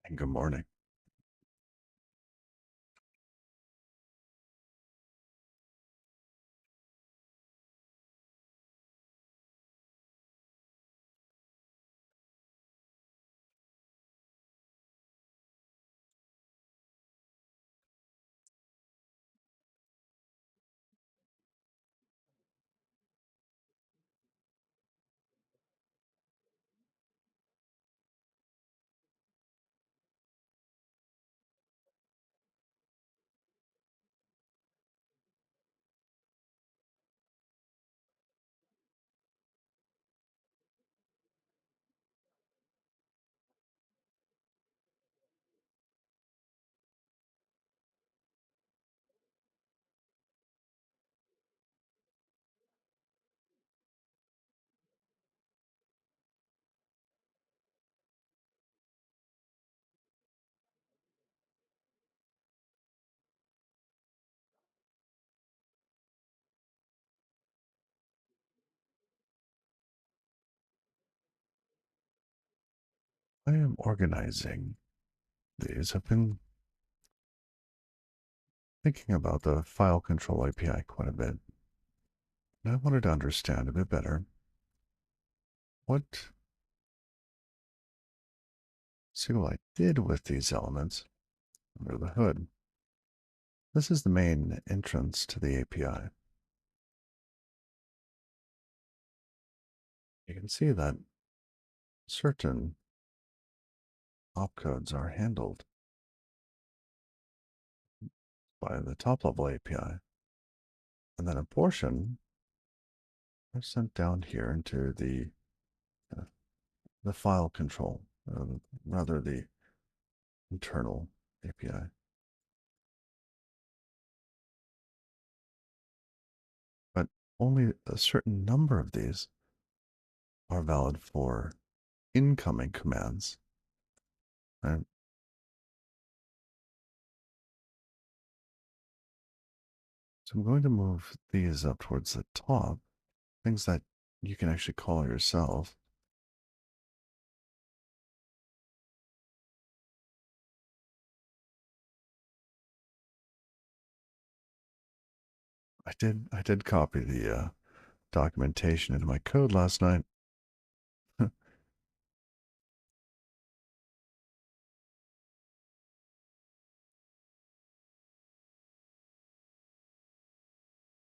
And good morning. I am organizing these. I've been thinking about the file control API quite a bit. And I wanted to understand a bit better what sqlite did with these elements under the hood. This is the main entrance to the API. You can see that certain opcodes are handled by the top level API. And then a portion are sent down here into uh, the file control, rather the internal API. But only a certain number of these are valid for incoming commands. Right? So I'm going to move these up towards the top, things that you can actually call yourself. I did copy the documentation into my code last night.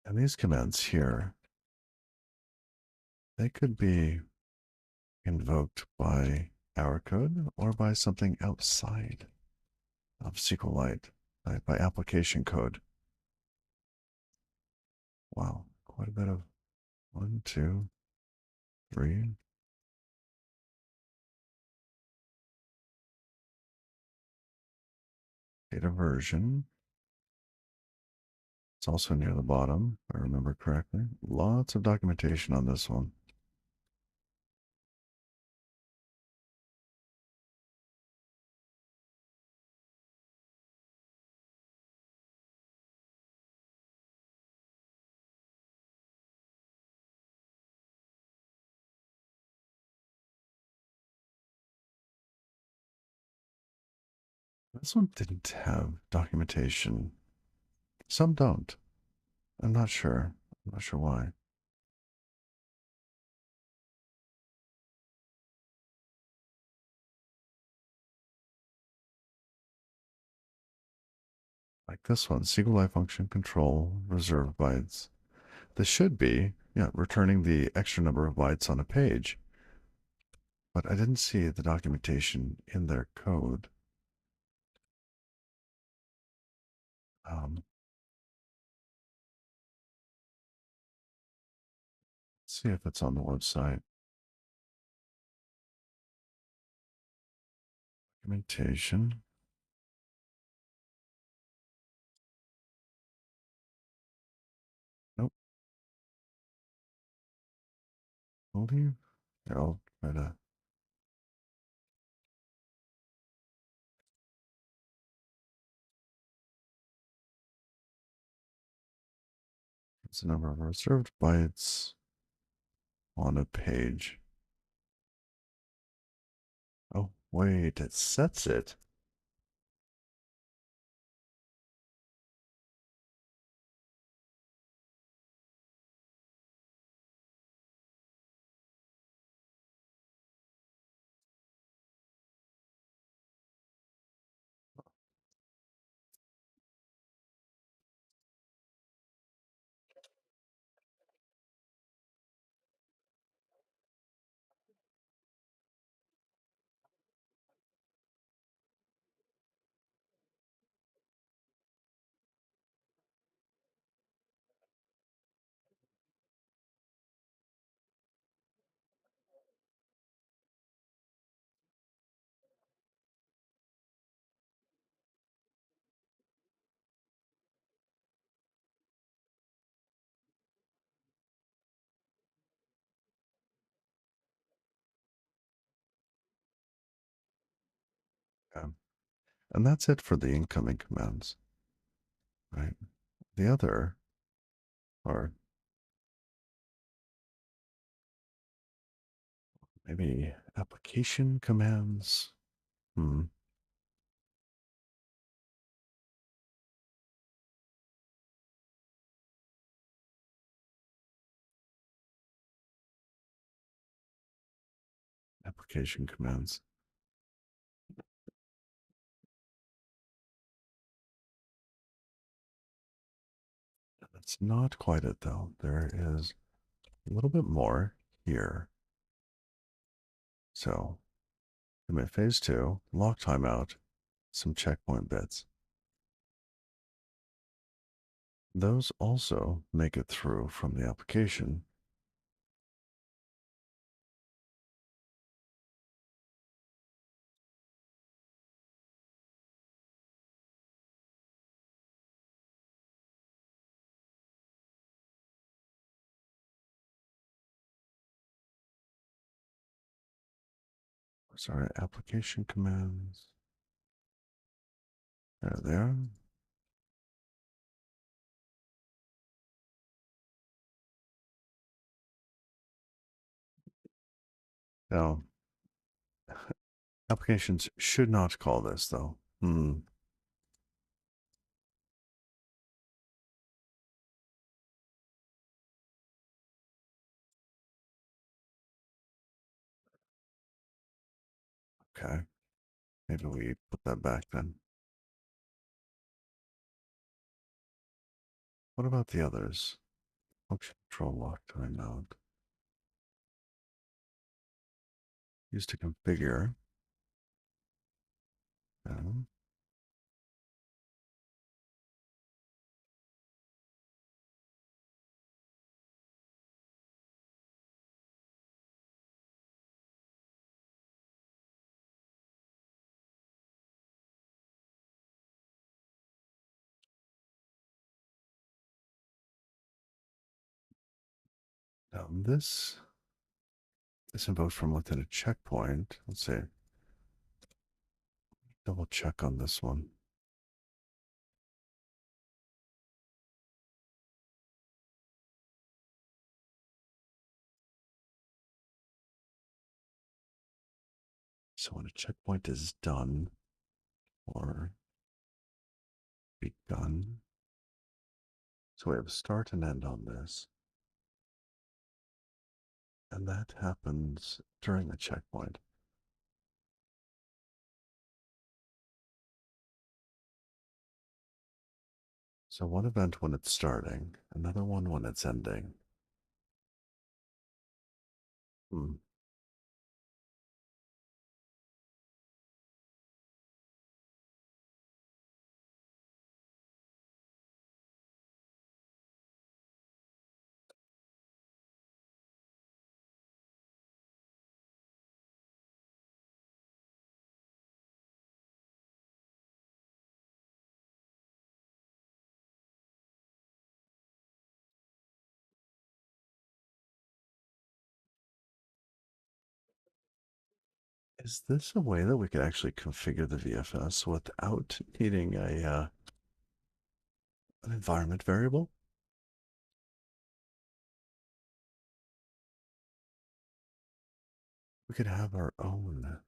And these commands here, they could be invoked by our code or by something outside of SQLite, by application code. Wow, quite a bit of 1, 2, 3. Data version. It's also near the bottom, if I remember correctly. Lots of documentation on this one. This one didn't have documentation. Some don't. I'm not sure. I'm not sure why. Like this one, SQLite function control reserve bytes. This should be, yeah, returning the extra number of bytes on a page. But I didn't see the documentation in their code. Let's see if it's on the website. Documentation. Nope. Believe. Here, I'll try to. It's the number of reserved bytes on a page. Oh, wait, it sets it. Okay. And that's it for the incoming commands, right? The other are maybe application commands. Hmm. Application commands. That's not quite it though. There is a little bit more here. So commit phase two, lock timeout, some checkpoint bits. Those also make it through from the application. Sorry, application commands. There they are. Now, applications should not call this though. Hmm. Okay. Maybe we put that back then. What about the others? Function control lock timeout. Used to configure. Um, now this invokes from within a checkpoint. Let's see. Double check on this one. So when a checkpoint is done or begun, so we have a start and end on this, and that happens during the checkpoint. So one event when it's starting, another one when it's ending. Hmm. Is this a way that we could actually configure the VFS without needing an environment variable? We could have our own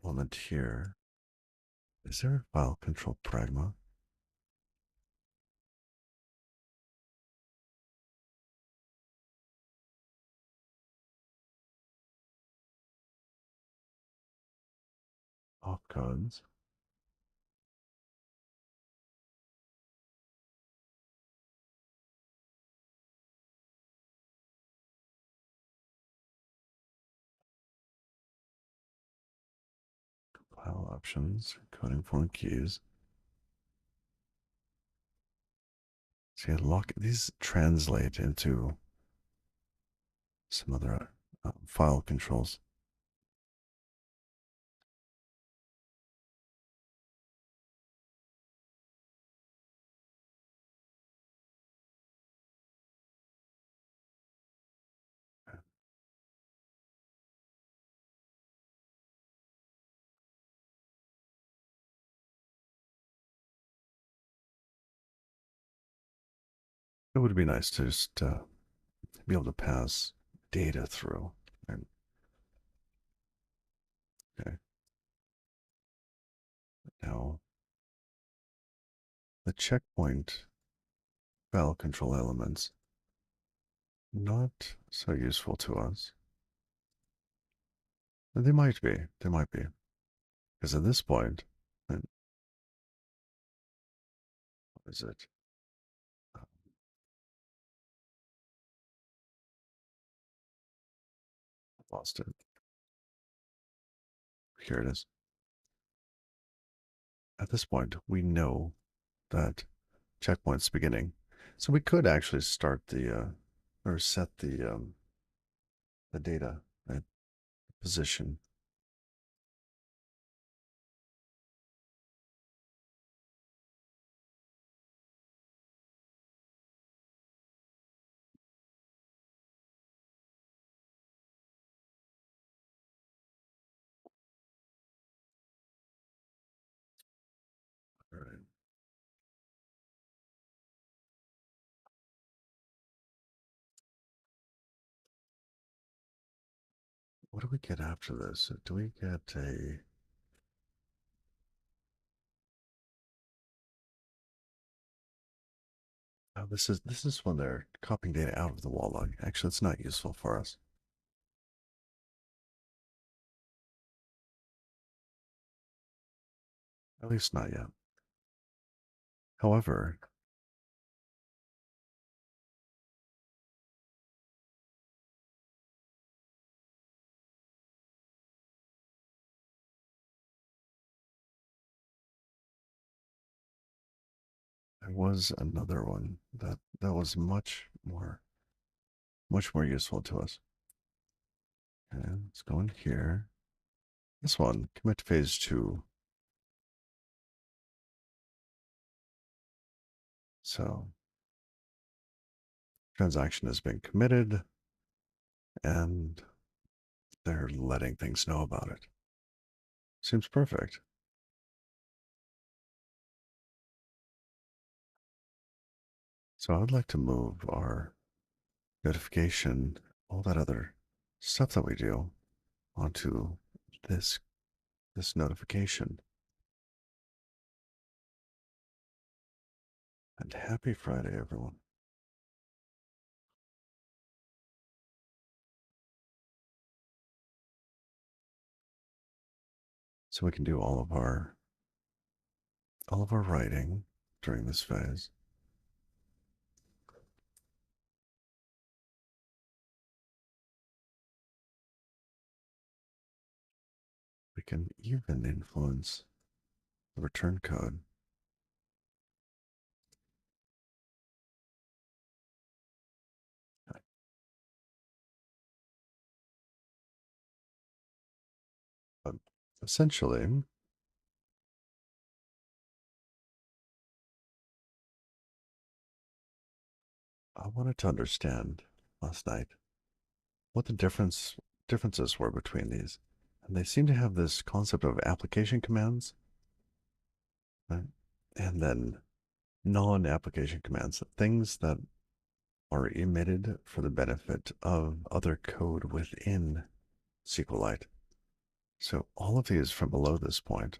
element here. Is there a file control pragma? Opcodes. File options. Coding foreign keys. See, lock these translate into some other file controls. Okay. It would be nice to just be able to pass data through. And okay, now the checkpoint file control elements not so useful to us. They might be. They might be. Because at this point, what is it? Uh, Lost it. Here it is. At this point, we know that checkpoint's beginning. So we could actually start or set the data at position. All right. What do we get after this? Do we get a... Oh, this is when they're copying data out of the wall log. Actually, it's not useful for us. At least not yet. However, there was another one that was much more useful to us. And let's go in here. This one, commit to phase 2. So transaction has been committed and they're letting things know about it. Seems perfect. So I would like to move our notification, all that other stuff that we do onto this this notification. And happy Friday, everyone. So we can do all of our writing during this phase. We can even influence the return code. But essentially, I wanted to understand last night what the differences were between these. And they seem to have this concept of application commands, right? And then non-application commands, things that are emitted for the benefit of other code within SQLite. So all of these from below this point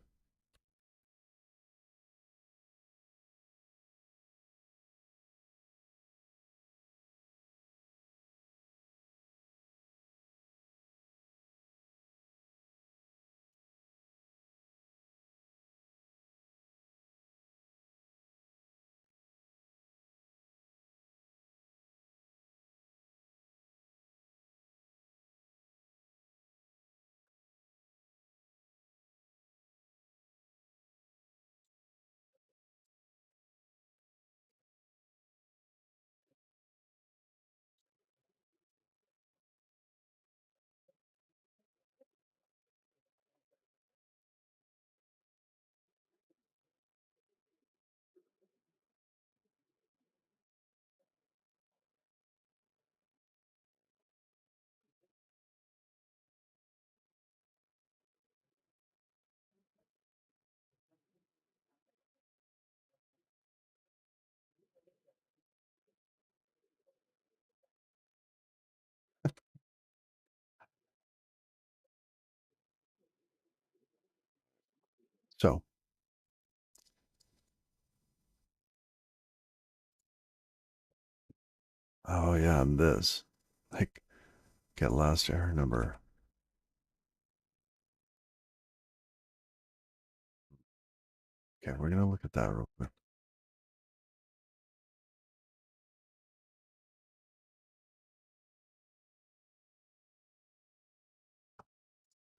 So, oh yeah, and this, like, get last error number. Okay, we're gonna look at that real quick.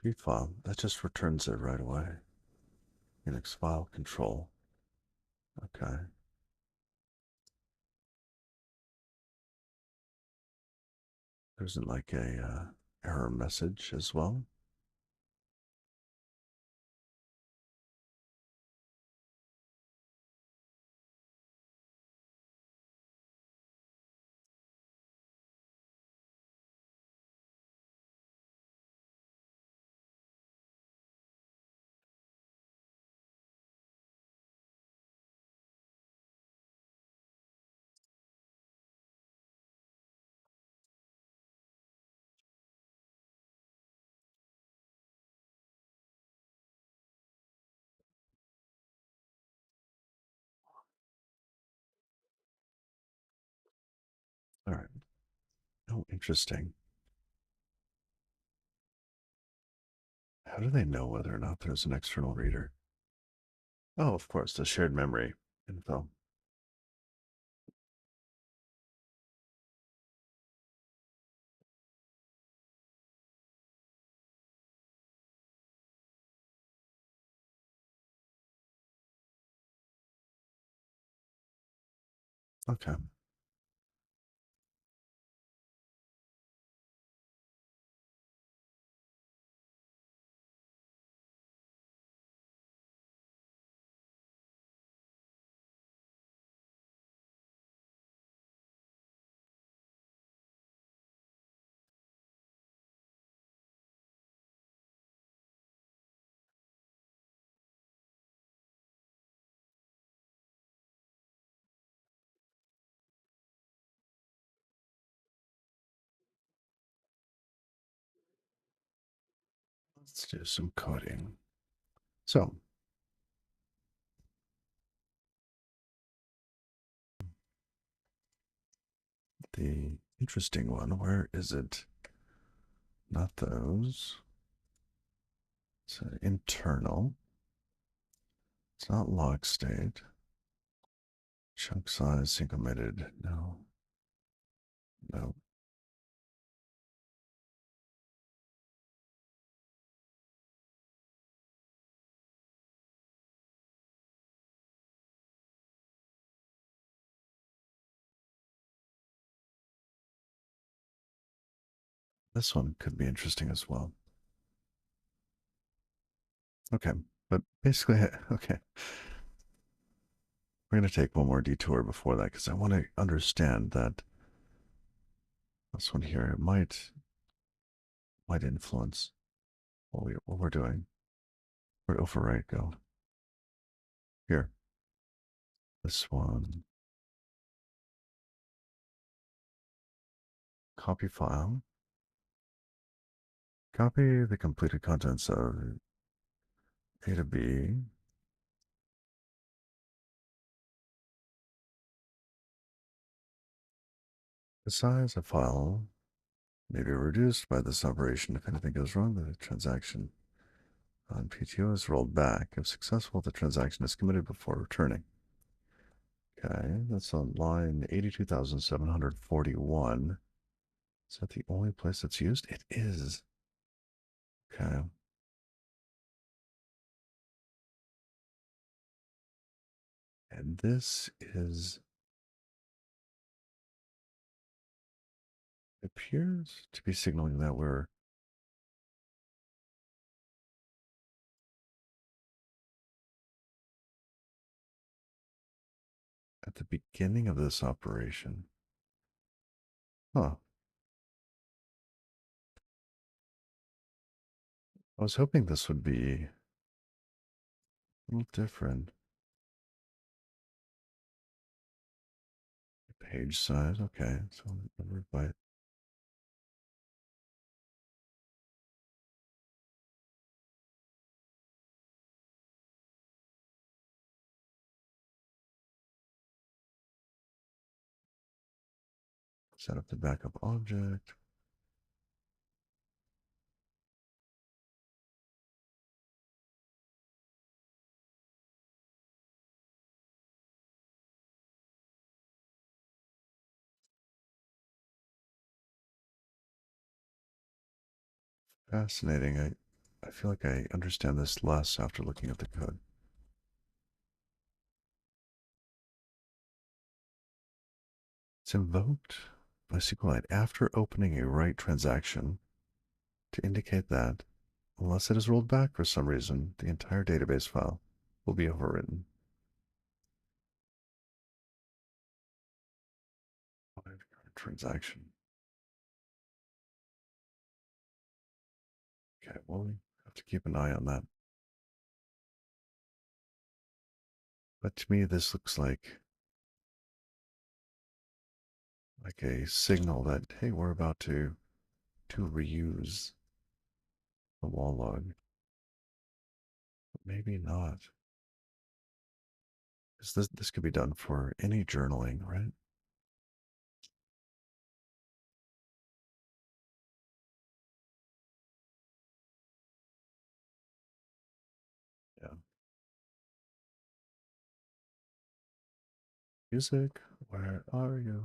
Read file, that just returns it right away. Linux file control. Okay. There's like a error message as well. All right. Oh, interesting. How do they know whether or not there's an external reader? Oh, of course, the shared memory info. Okay. Let's do some coding. So, the interesting one, where is it? Not those. It's internal. It's not log state. Chunk size, sync omitted. No. No. This one could be interesting as well. Okay. But basically, okay. We're going to take one more detour before that because I want to understand that this one here, it might influence what we're doing. Where'd overwrite go? Here. This one. Copy file. Copy the completed contents of A to B. The size of file may be reduced by this operation if anything goes wrong. The transaction on PTO is rolled back. If successful, the transaction is committed before returning. Okay, that's on line 82,741. Is that the only place that's used? It is. Okay. And this is, appears to be signaling that we're at the beginning of this operation. Huh. I was hoping this would be a little different. Page size, okay. So number by Set up the backup object. Fascinating. I feel like I understand this less after looking at the code. It's invoked by SQLite after opening a write transaction to indicate that, unless it is rolled back for some reason, the entire database file will be overwritten. Transaction. Okay, well, we have to keep an eye on that. But to me, this looks like a signal that, hey, we're about to reuse the wall log. But maybe not. Because this could be done for any journaling, right? Yeah. Music, where are you?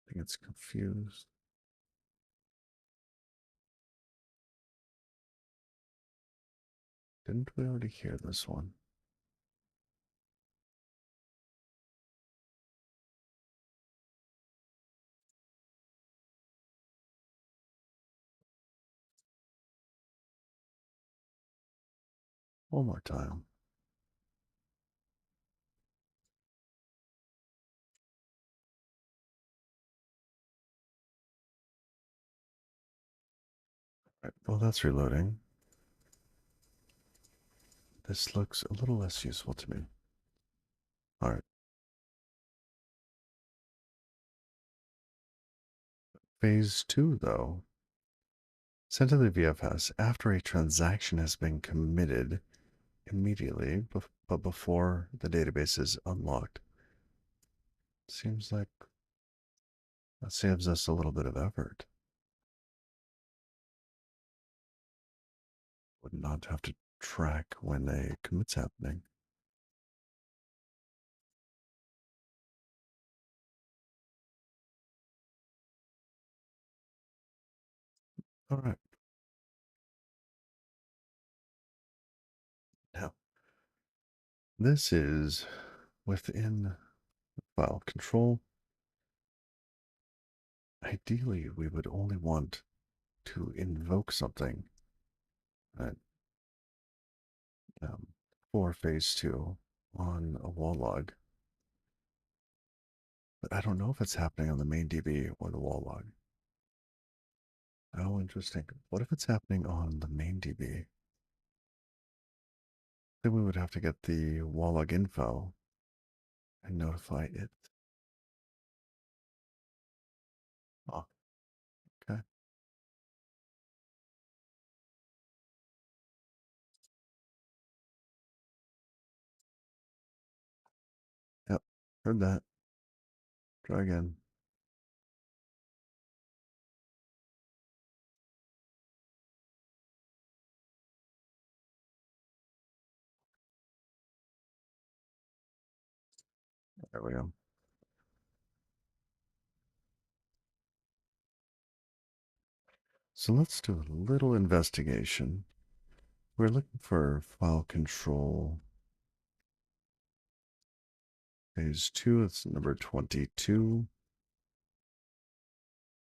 I think it's confused. Didn't we already hear this one? One more time. Right, well, that's reloading. This looks a little less useful to me. All right. Phase 2, though. Sent to the VFS after a transaction has been committed immediately, but before the database is unlocked. Seems like that saves us a little bit of effort. Would not have to track when a commit's happening. All right. Now, this is within file control. Ideally, we would only want to invoke something right, for phase 2 on a wall log. But I don't know if it's happening on the main DB or the wall log. Oh, interesting. What if it's happening on the main DB? Then we would have to get the wall log info and notify it. Oh, okay. Yep. Heard that. Try again. There we go. So let's do a little investigation. We're looking for file control phase 2. It's number 22.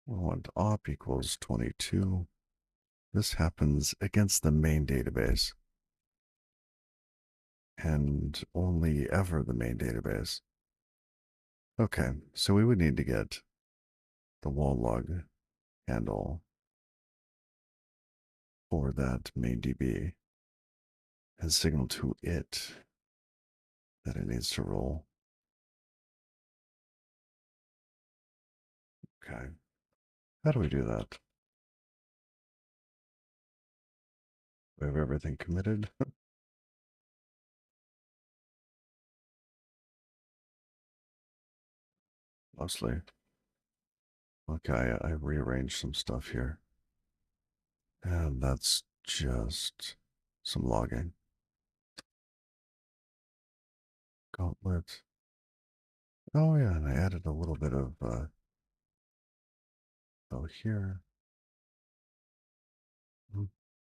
We want op equals 22. This happens against the main database and only ever the main database. Okay, so we would need to get the wall log handle for that main DB and signal to it that it needs to roll. Okay, how do we do that? We have everything committed. Mostly. Okay, I rearranged some stuff here. And that's just some logging. Gauntlet. Oh yeah, and I added a little bit of oh here.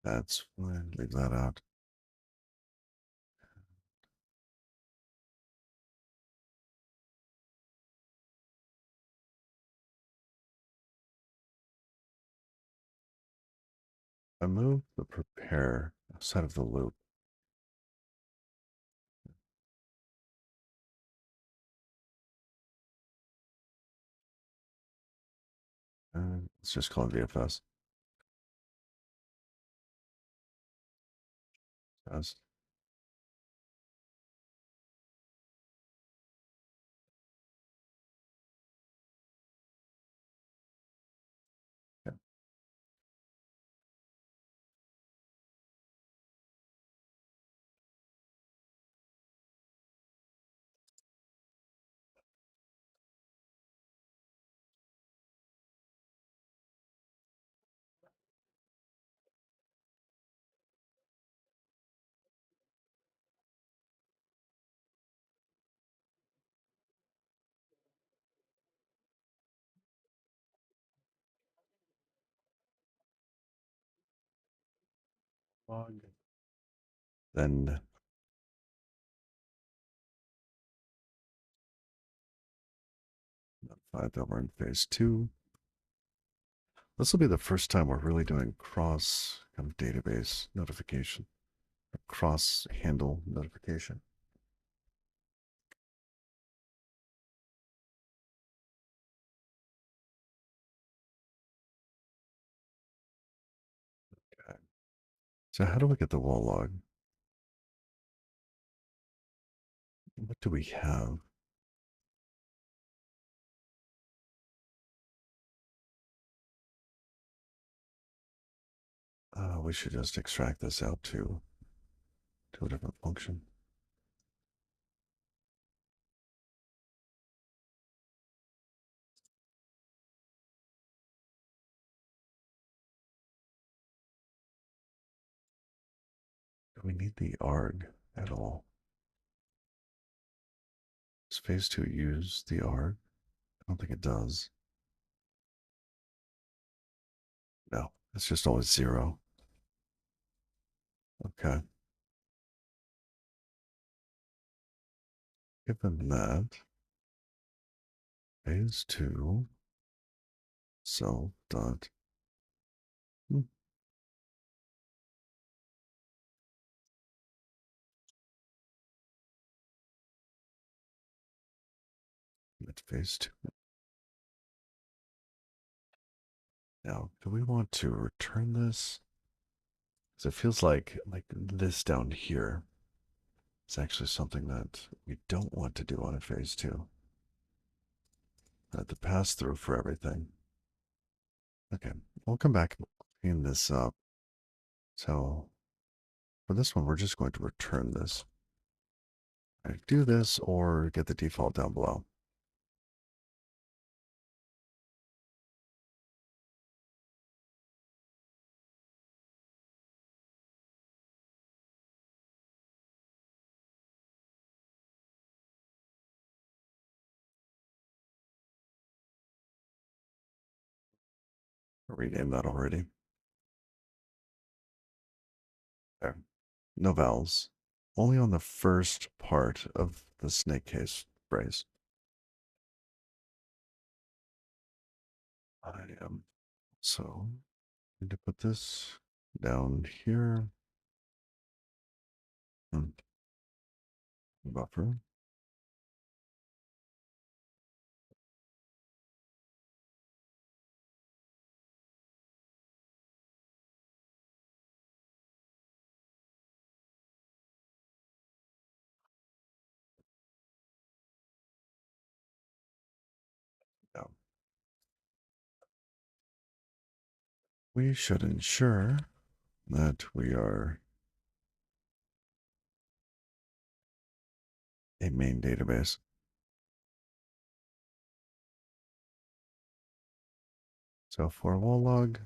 That's fine. Leave that out. I moved the prepare outside of the loop. Let's just call it VFS. Yes. Yeah. Log. Then 5 that we're in phase 2. This will be the first time we're really doing cross kind of database notification, cross handle notification. Okay. So how do we get the wall log? What do we have? We should just extract this out to a different function. Do we need the arg at all? Does phase 2 use the arg? I don't think it does. No, it's just always 0. Okay. Given that, phase 2 self dot at phase 2. Now, do we want to return this? Because it feels like this down here is actually something that we don't want to do on a phase 2. The pass through for everything. Okay, we'll come back and clean this up. So for this one, we're just going to return this. I do this or get the default down below. Rename that already. There. No vowels. Only on the first part of the snake case phrase. I am. So need to put this down here. Buffer. Yeah. We should ensure that we are a main database. So for wall log,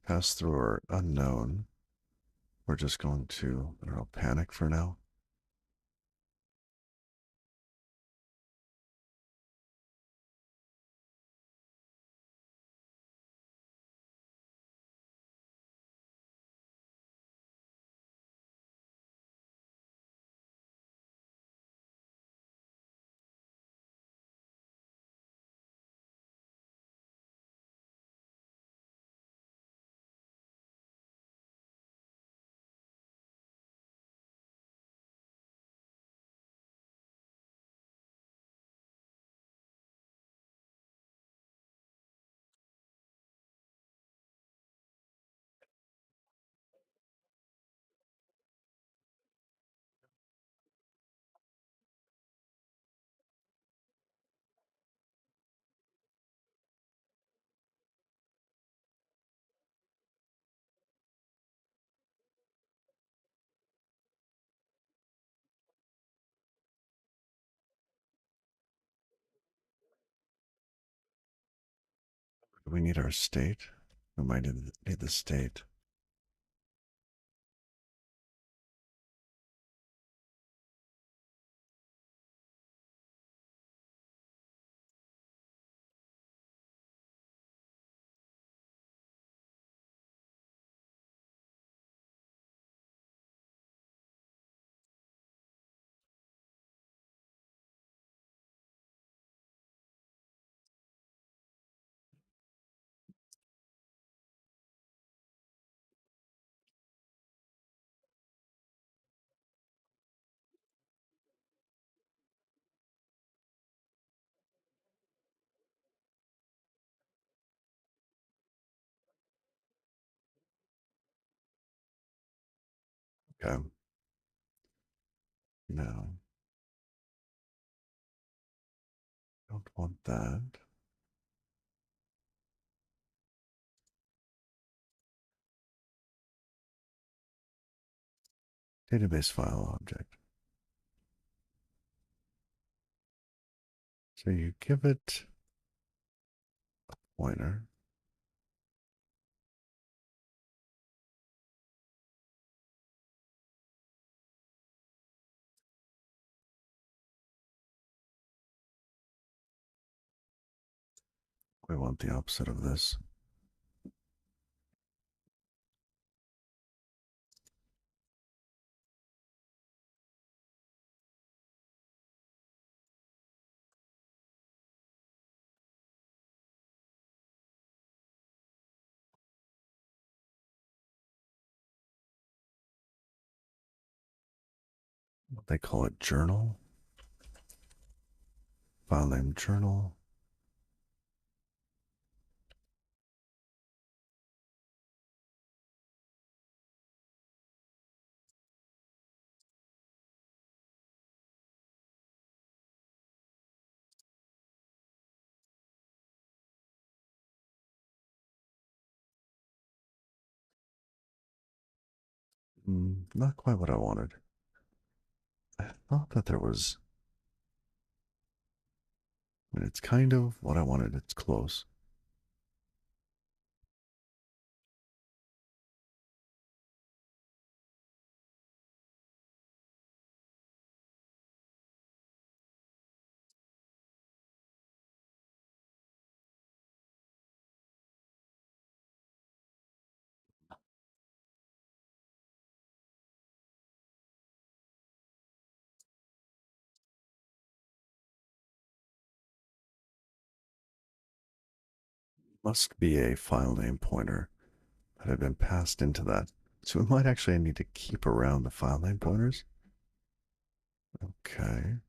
pass through or unknown, we're just going to, I don't know, panic for now. Do we need our state? We might need the state. Okay. No, don't want that. Database file object. So you give it a pointer. We want the opposite of this. They call it journal. File name journal. Not quite what I wanted. I thought that there was, I mean, it's kind of what I wanted. It's close. Must be a file name pointer that had been passed into that. So we might actually need to keep around the file name pointers. Okay.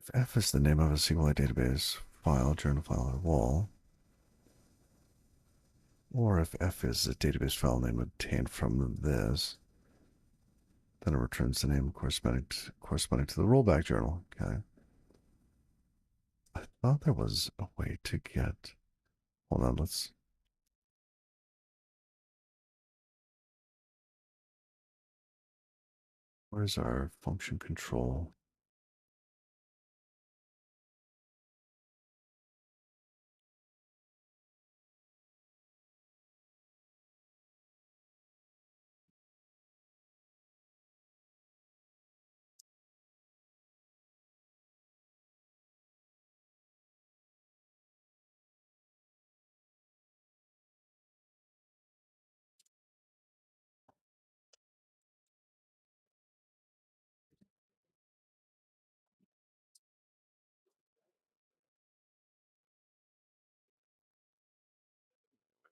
If F is the name of a SQLite database file, journal file, or wall, or if F is a database file name obtained from this, then it returns the name corresponding to the rollback journal. Okay. I thought there was a way to get. Hold on, let's. Where's our function control?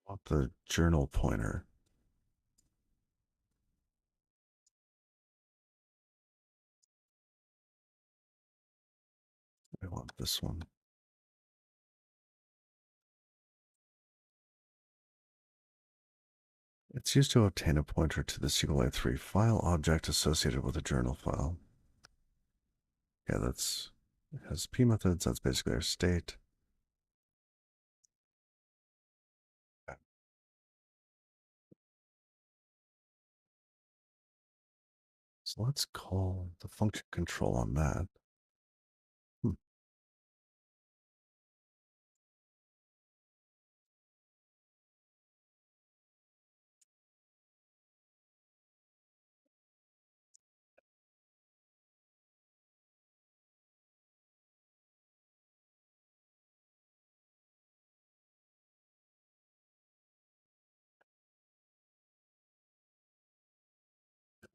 I want the journal pointer. I want this one. It's used to obtain a pointer to the SQLite 3 file object associated with a journal file. Yeah, it has p methods. That's basically our state. Okay. So let's call the function control on that. Hmm.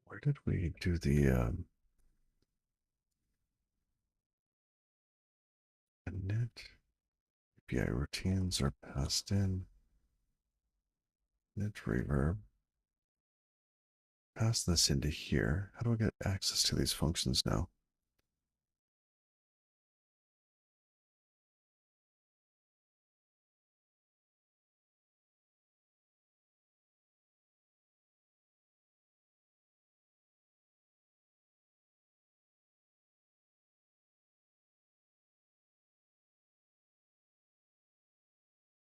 Where did we do the init API routines are passed in? Init reverb. Pass this into here. How do I get access to these functions now?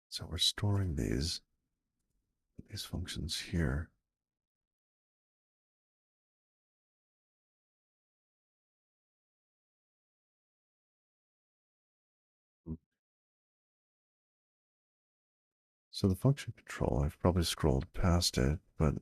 So we're storing these functions here. So the function control, I've probably scrolled past it, but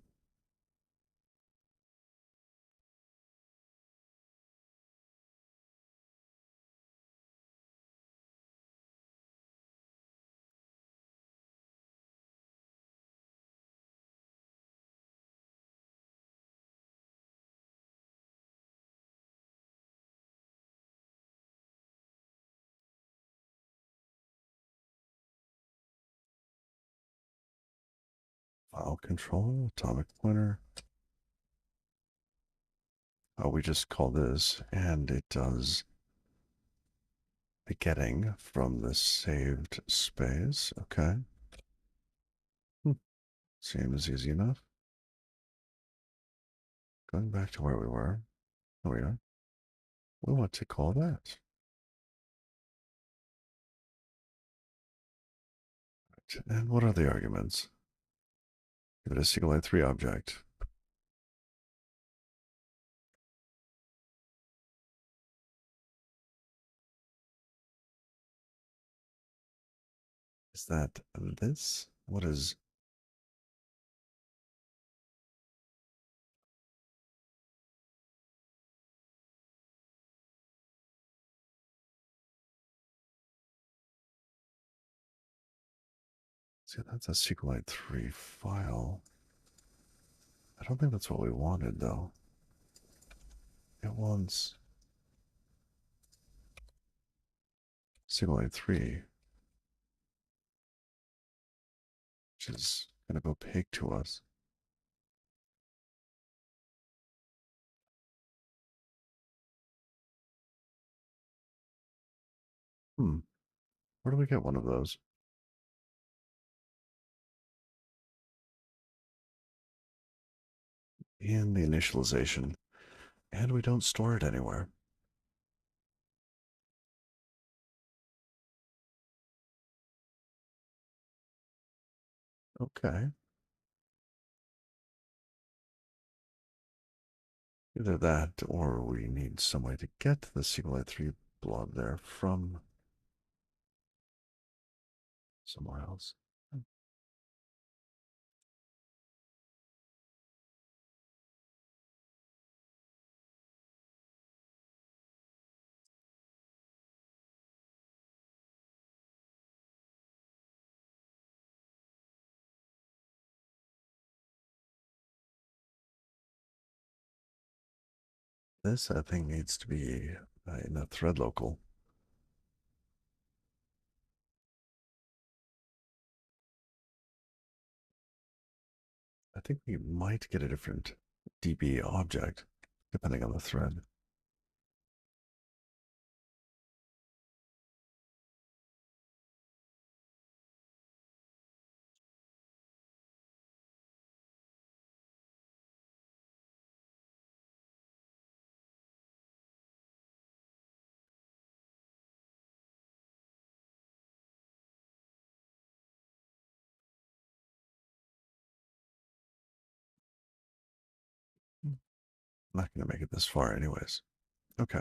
file control, atomic pointer. Oh, we just call this, and it does the getting from the saved space. Okay. Seems easy enough. Going back to where we were. Oh, we are. We want to call that. And what are the arguments? Give it a SQLite 3 object. Is that this? What is? See, that's a SQLite 3 file. I don't think that's what we wanted, though. It wants SQLite 3, which is kind of opaque to us. Hmm. Where do we get one of those? In the initialization. And we don't store it anywhere. Okay. Either that or we need some way to get the SQLite 3 blob there from somewhere else. This, I think, needs to be in a thread local. I think we might get a different DB object depending on the thread. I'm not going to make it this far anyways. Okay.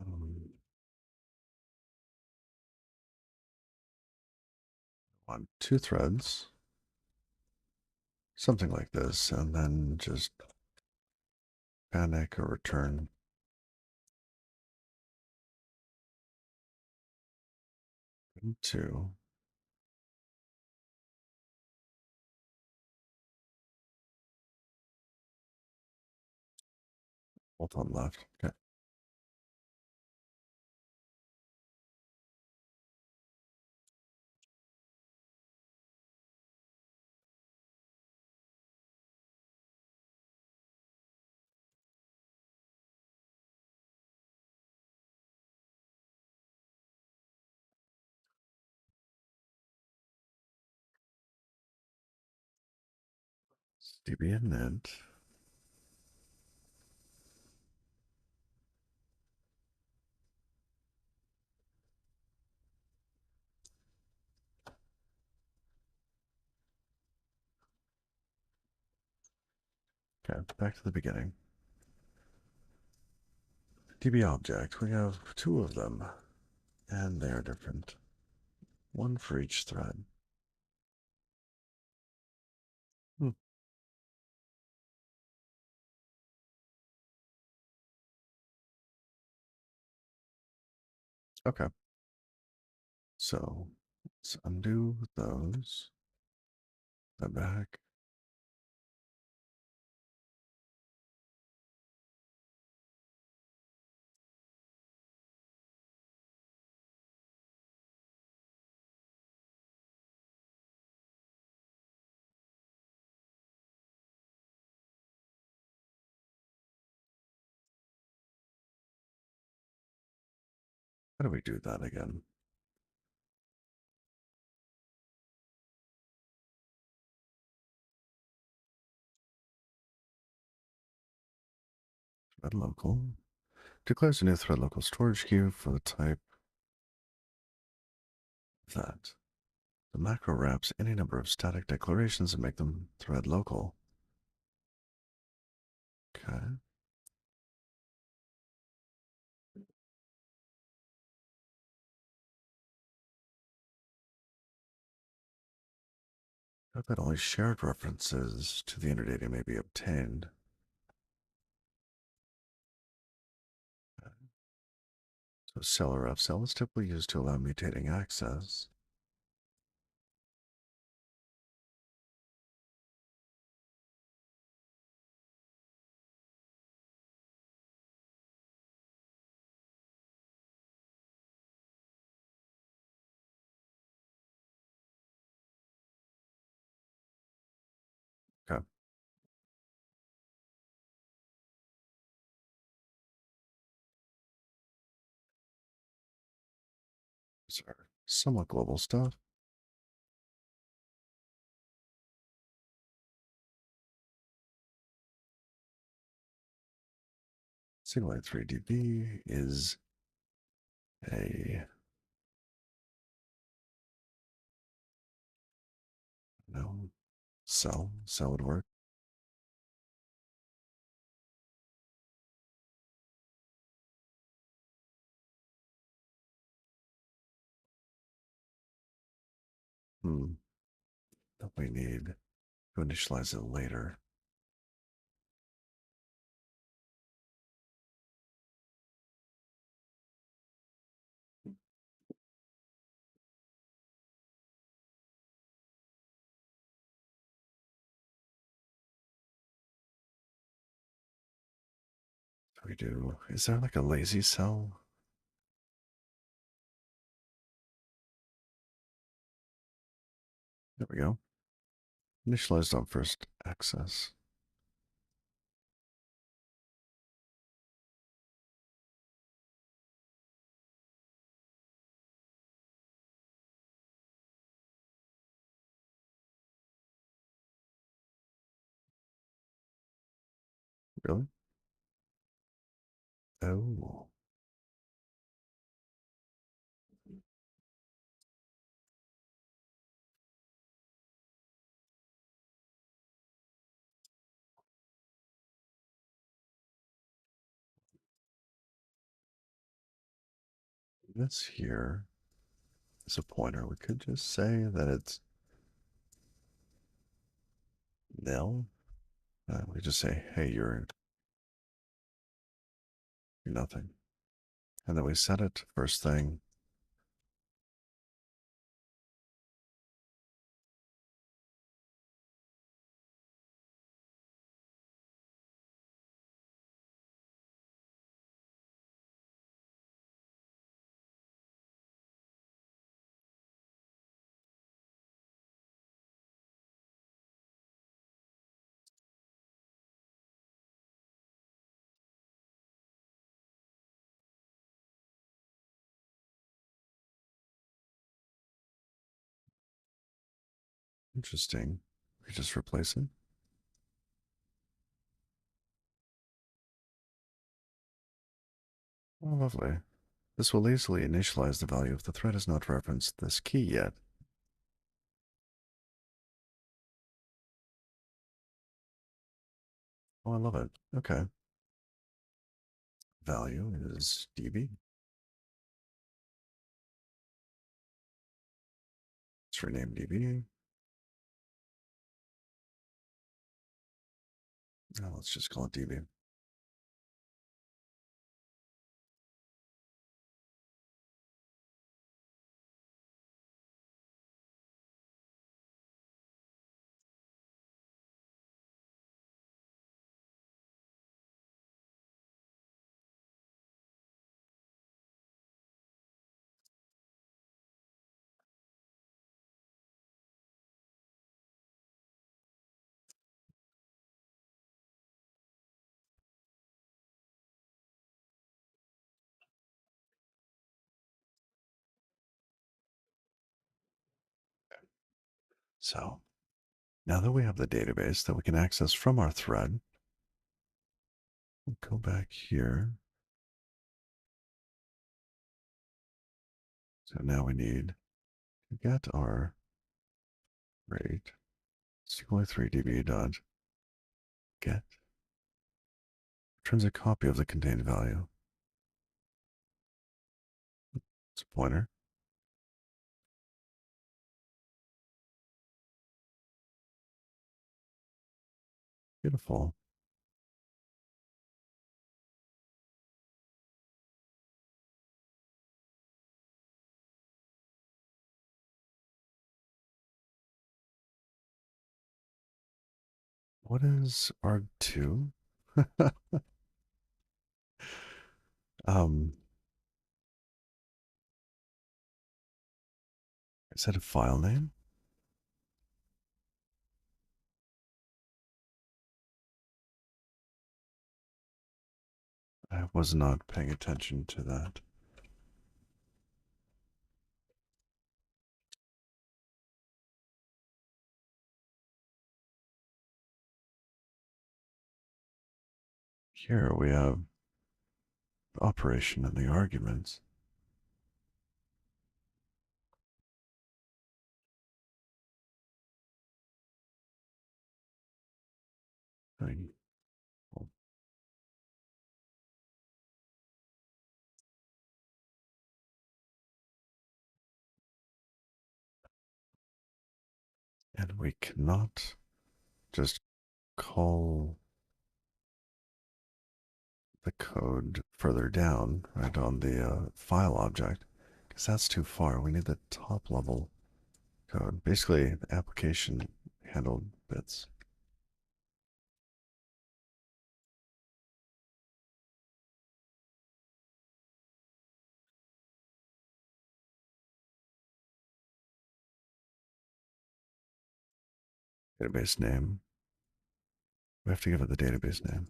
Um, on two threads, something like this, and then just panic or return two. Both on left. Okay. DB init. Okay, back to the beginning. DB object, we have two of them, and they are different. One for each thread. Hmm. Okay. So let's undo those. That back. How do we do that again? Thread local. Declares a new thread local storage queue for the type that. The macro wraps any number of static declarations and make them thread local. Okay. Note that only shared references to the inner data may be obtained. So seller of cell is typically used to allow mutating access. Okay. These are somewhat global stuff. SQLite 3DB is a no cell. Cell would work. Hmm. That we need to initialize it later. We do. Is there like a lazy cell? There we go. Initialized on first access. Really? Oh, this here is a pointer. We could just say that it's nil. We just say, hey, you're nothing. And then we set it first thing. Interesting. We just replace it. Oh, lovely. This will easily initialize the value if the thread has not referenced this key yet. Oh, I love it. Okay. Value is db. Let's rename db. Now let's just call it db. So now that we have the database that we can access from our thread, we'll go back here. So now we need to get our rate sqlite3db dot get returns a copy of the contained value. It's a pointer. Beautiful. What is arg2? um, is that a file name? I was not paying attention to that. Here we have operation in the arguments. And we cannot just call the code further down, right, on the file object, because that's too far. We need the top level code, basically the application handled bits. Database name. We have to give it the database name.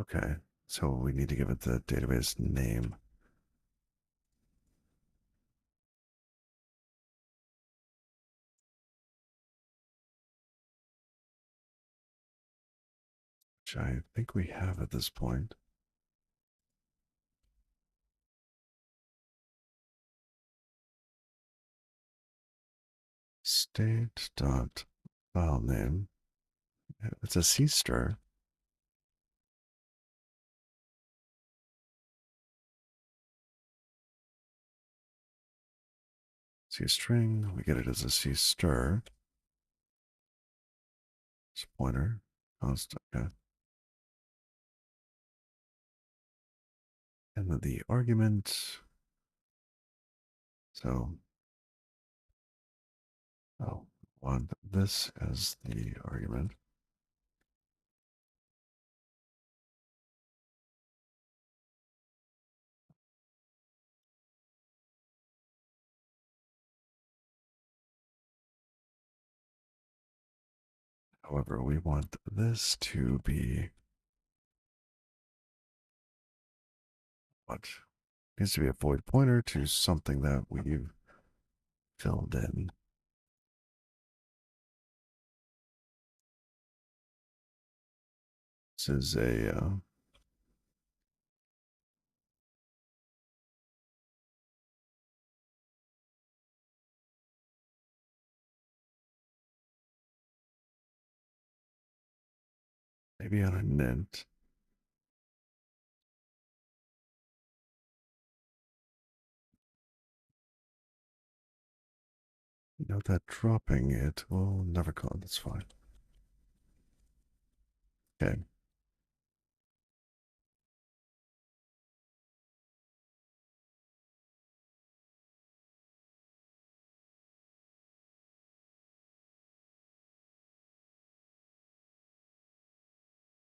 Okay, so we need to give it the database name. Which I think we have at this point. State dot file name. It's a C stir. C string. We get it as a C stir. It's a pointer. Constant. Okay. And then the argument. So, oh, want this as the argument. However, we want this to be what? It needs to be a void pointer to something that we've filled in. This is a maybe on a int. Note that dropping it will never call it. That's fine. Okay.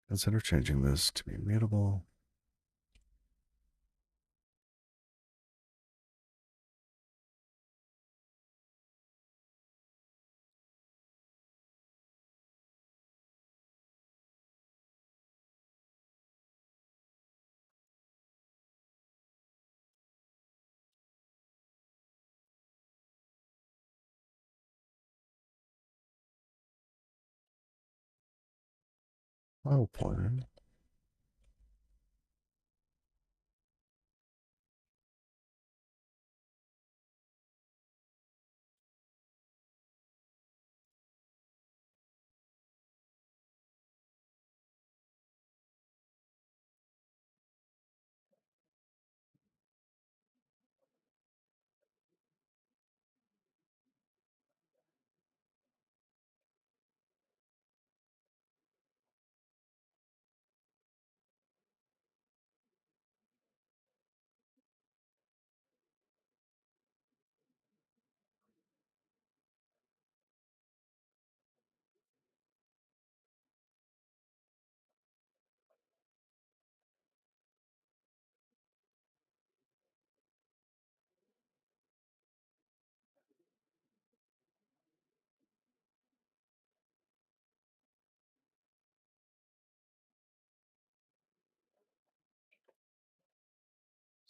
Consider changing this to be immutable. File pointer.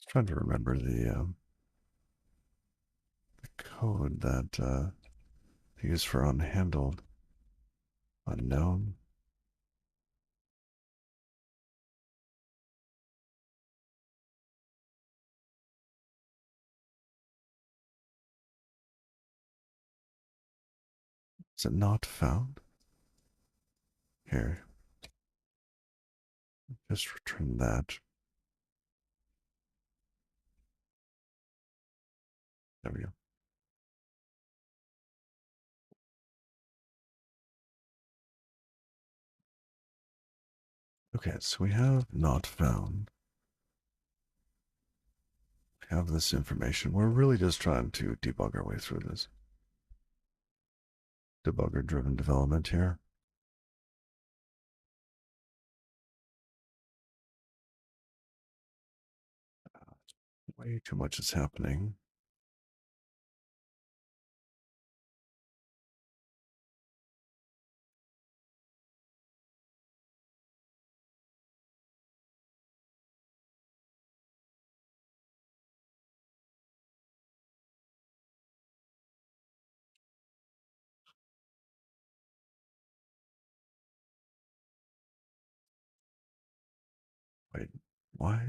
Trying to remember the code that they use for unhandled, unknown. Is it not found? Here, just return that. There we go. Okay, so we have not found. We have this information. We're really just trying to debug our way through this. Debugger-driven development here. Way too much is happening. Wait, why?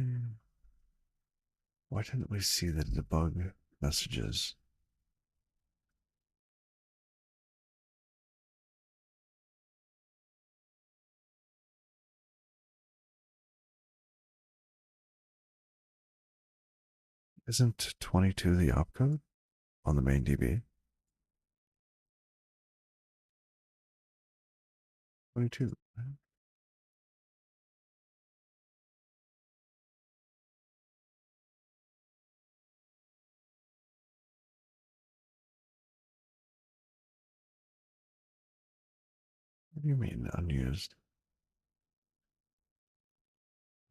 Why didn't we see the debug messages? Isn't 22 the opcode on the main DB? 22. What do you mean unused?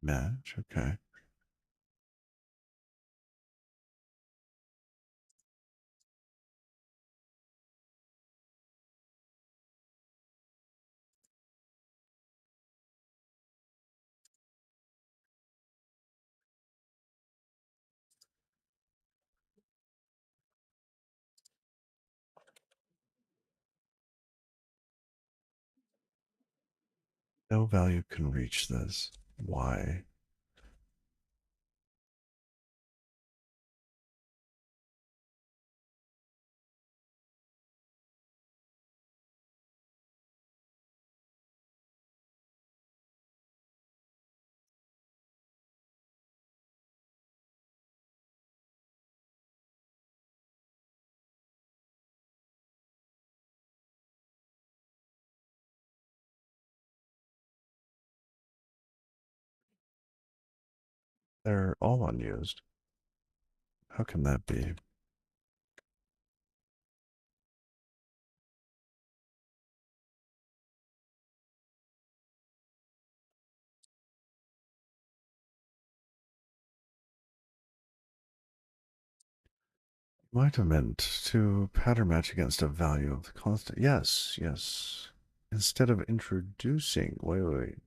Match? Okay. No value can reach this. Why? They're all unused. How can that be? Might have meant to pattern match against a value of the constant. Yes, yes. Instead of introducing. Wait.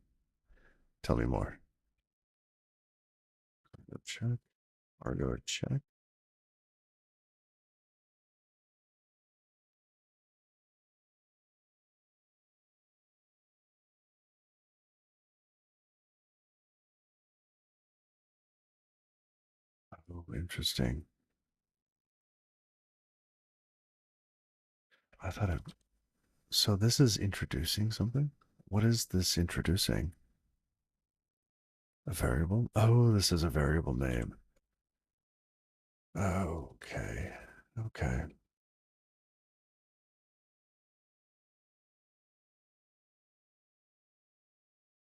Tell me more. Go check. Argo check. Oh, interesting. I thought it. So this is introducing something? What is this introducing? A variable? Oh, this is a variable name. Okay. Okay.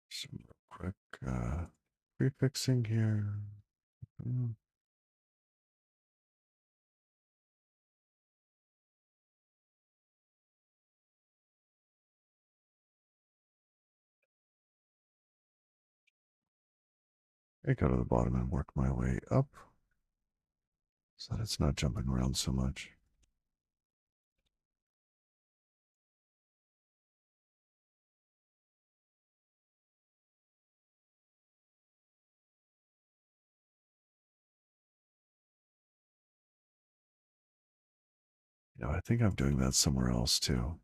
Some quick prefixing here. Mm, I go to the bottom and work my way up so that it's not jumping around so much. I think I'm doing that somewhere else too.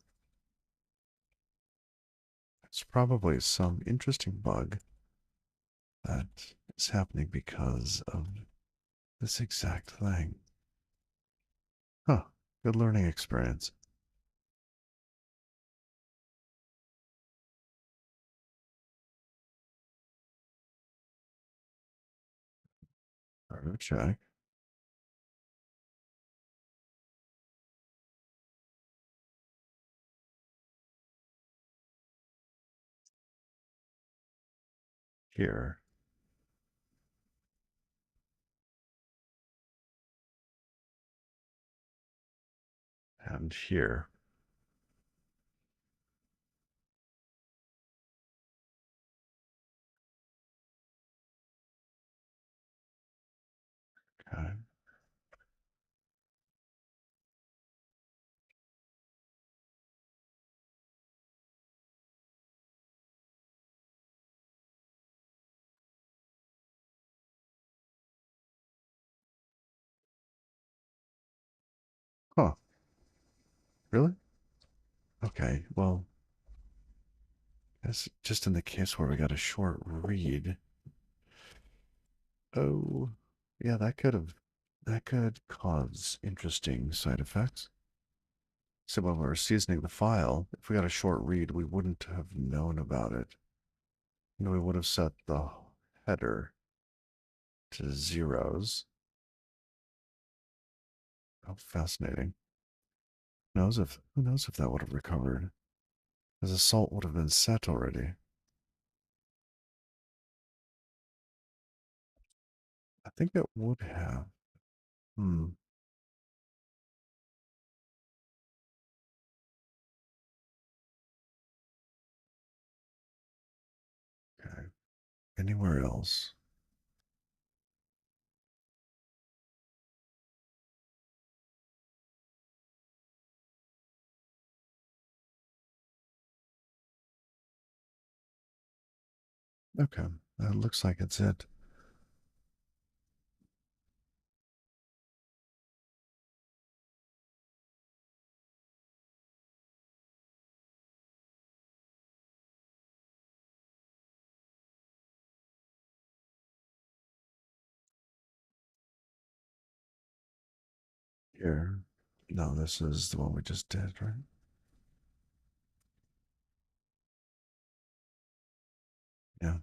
It's probably some interesting bug that is happening because of this exact thing. Huh. Good learning experience. Auto check. Here and here. Okay. Huh. Really? Okay. Well, that's just in the case where we got a short read. Oh, yeah, that could cause interesting side effects. So when we were seasoning the file, if we got a short read, we wouldn't have known about it. We would have set the header to zeros. Oh, fascinating. Who knows if that would have recovered? Because the salt would have been set already. I think it would have. Hmm. Okay. Anywhere else? Okay. That looks like it's it. Here. No, this is the one we just did, right? Yeah.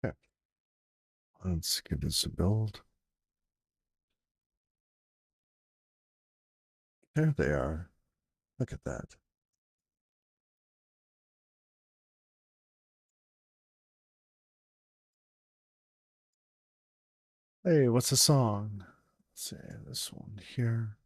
Okay. Let's give this a build. There they are. Look at that. Hey, what's the song? Let's say this one here.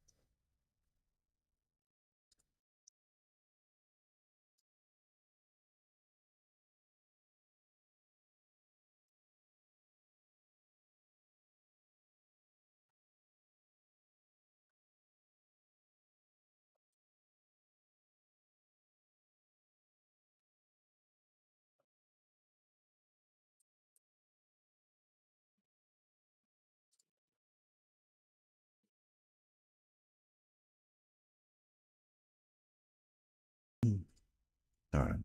Hmm. All right.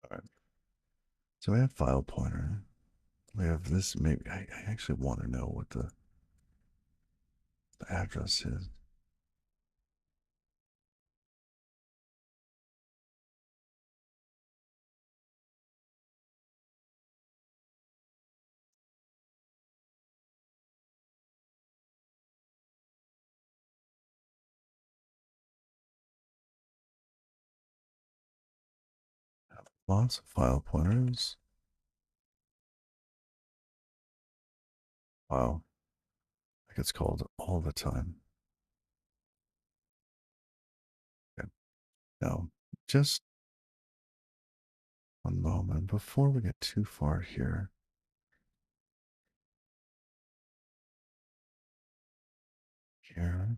All right. So we have file pointer. We have this. Maybe I actually want to know what the address is. Lots of file pointers. Wow. That gets called all the time. Okay. Now, just one moment before we get too far here. Here.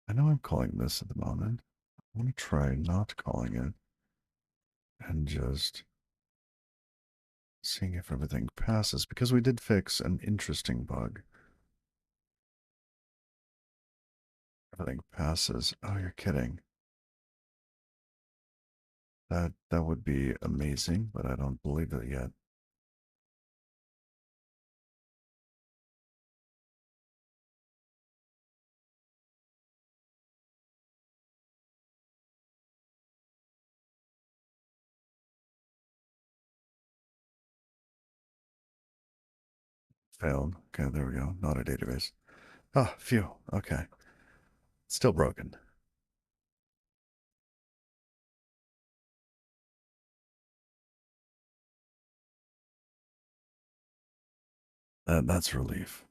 I know I'm calling this at the moment. I want to try not calling it and just seeing if everything passes because we did fix an interesting bug. Everything passes. Oh, you're kidding. That would be amazing, but I don't believe it yet. Failed. Okay, there we go. Not a database. Ah, phew. Okay. Still broken. That's relief.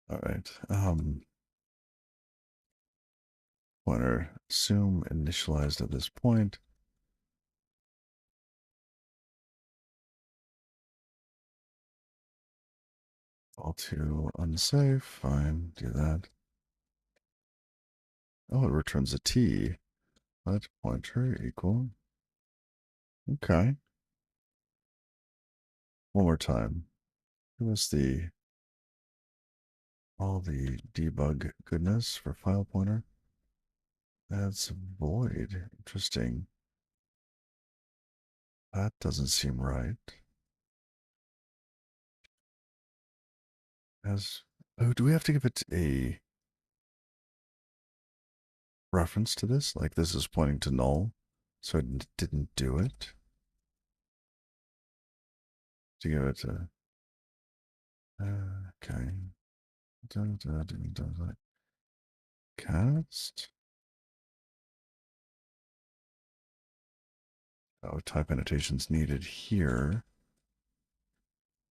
All right. Pointer assume initialized at this point. All too unsafe. Fine. Do that. Oh, it returns a T. Let pointer equal. Okay. One more time. Give us all the debug goodness for file pointer. That's void. Interesting. That doesn't seem right. As oh, do we have to give it a reference to this? Like this is pointing to null, so it didn't do it. To give it a okay. Cast. Oh, type annotations needed here.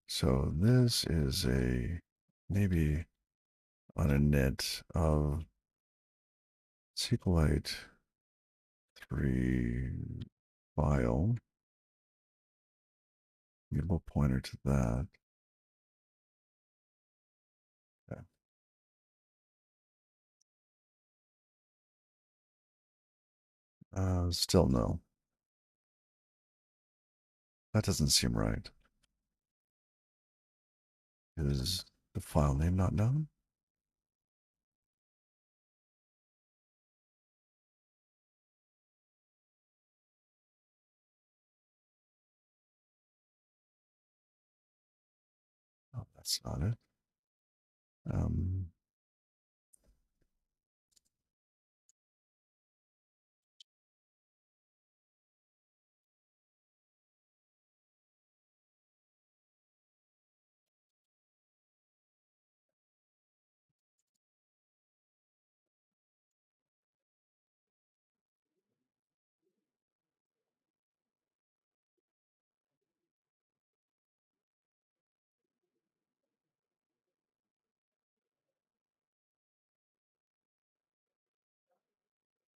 So this is a maybe on a init of sqlite 3 file. Mutable pointer to that. Okay. Still no. That doesn't seem right. Is the file name not known? Oh, that's not it. Um,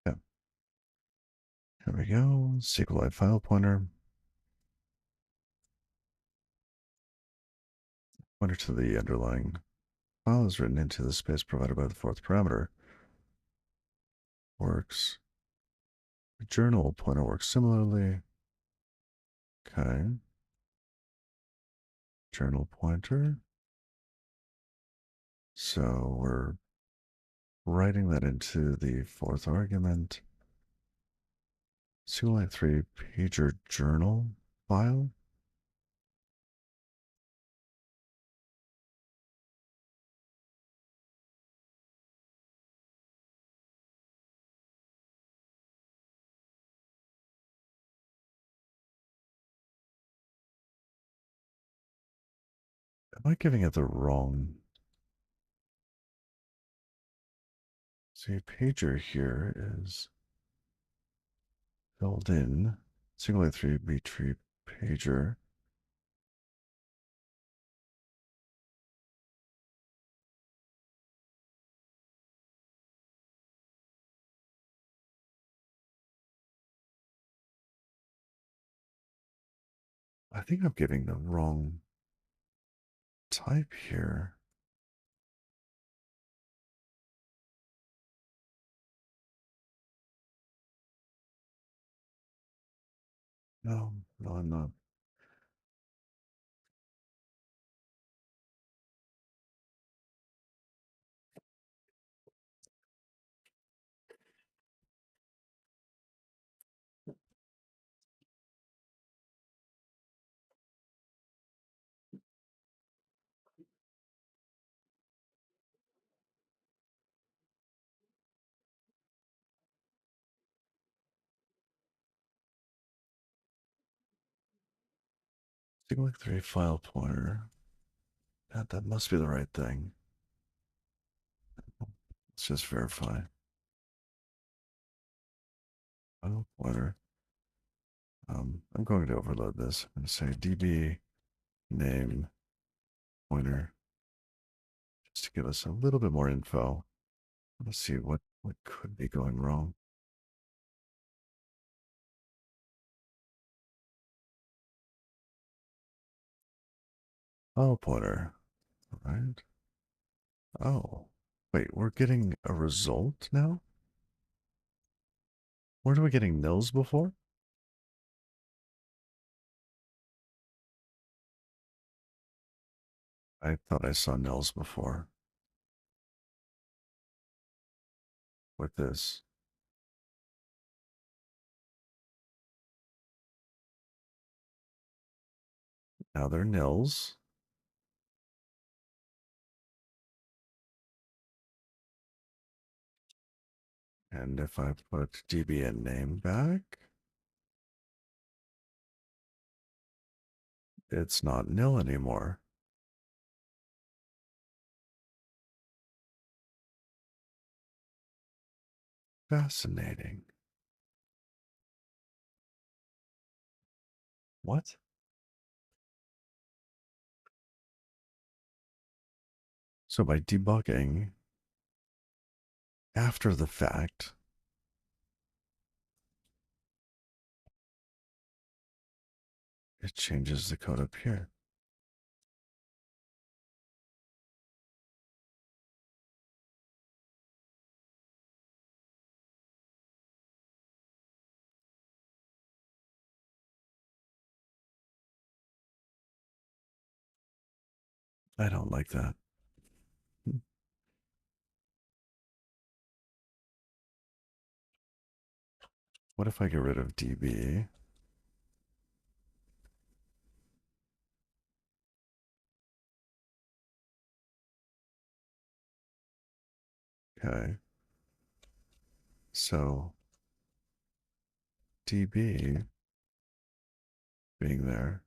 yeah, here we go. SQLite file pointer. Pointer to the underlying file is written into the space provided by the fourth parameter. Works. The journal pointer works similarly. Okay. Journal pointer. So we're writing that into the fourth argument. SQLite 3 pager journal file. Am I giving it the wrong? See, pager here is filled in. Sqlite 3 B tree pager. I think I'm giving the wrong type here. No, no, I'm not. Sqlite 3 file pointer. That must be the right thing. Let's just verify. File pointer. I'm going to overload this. I'm going to say db name pointer just to give us a little bit more info. Let's see what could be going wrong. File pointer, right? Oh, wait, we're getting a result now? Weren't we getting nils before? I thought I saw nils before with this. Now they're nils. And if I put dbn name back, it's not nil anymore. Fascinating. What? So by debugging after the fact, it changes the code up here. I don't like that. What if I get rid of db? Okay. So db being there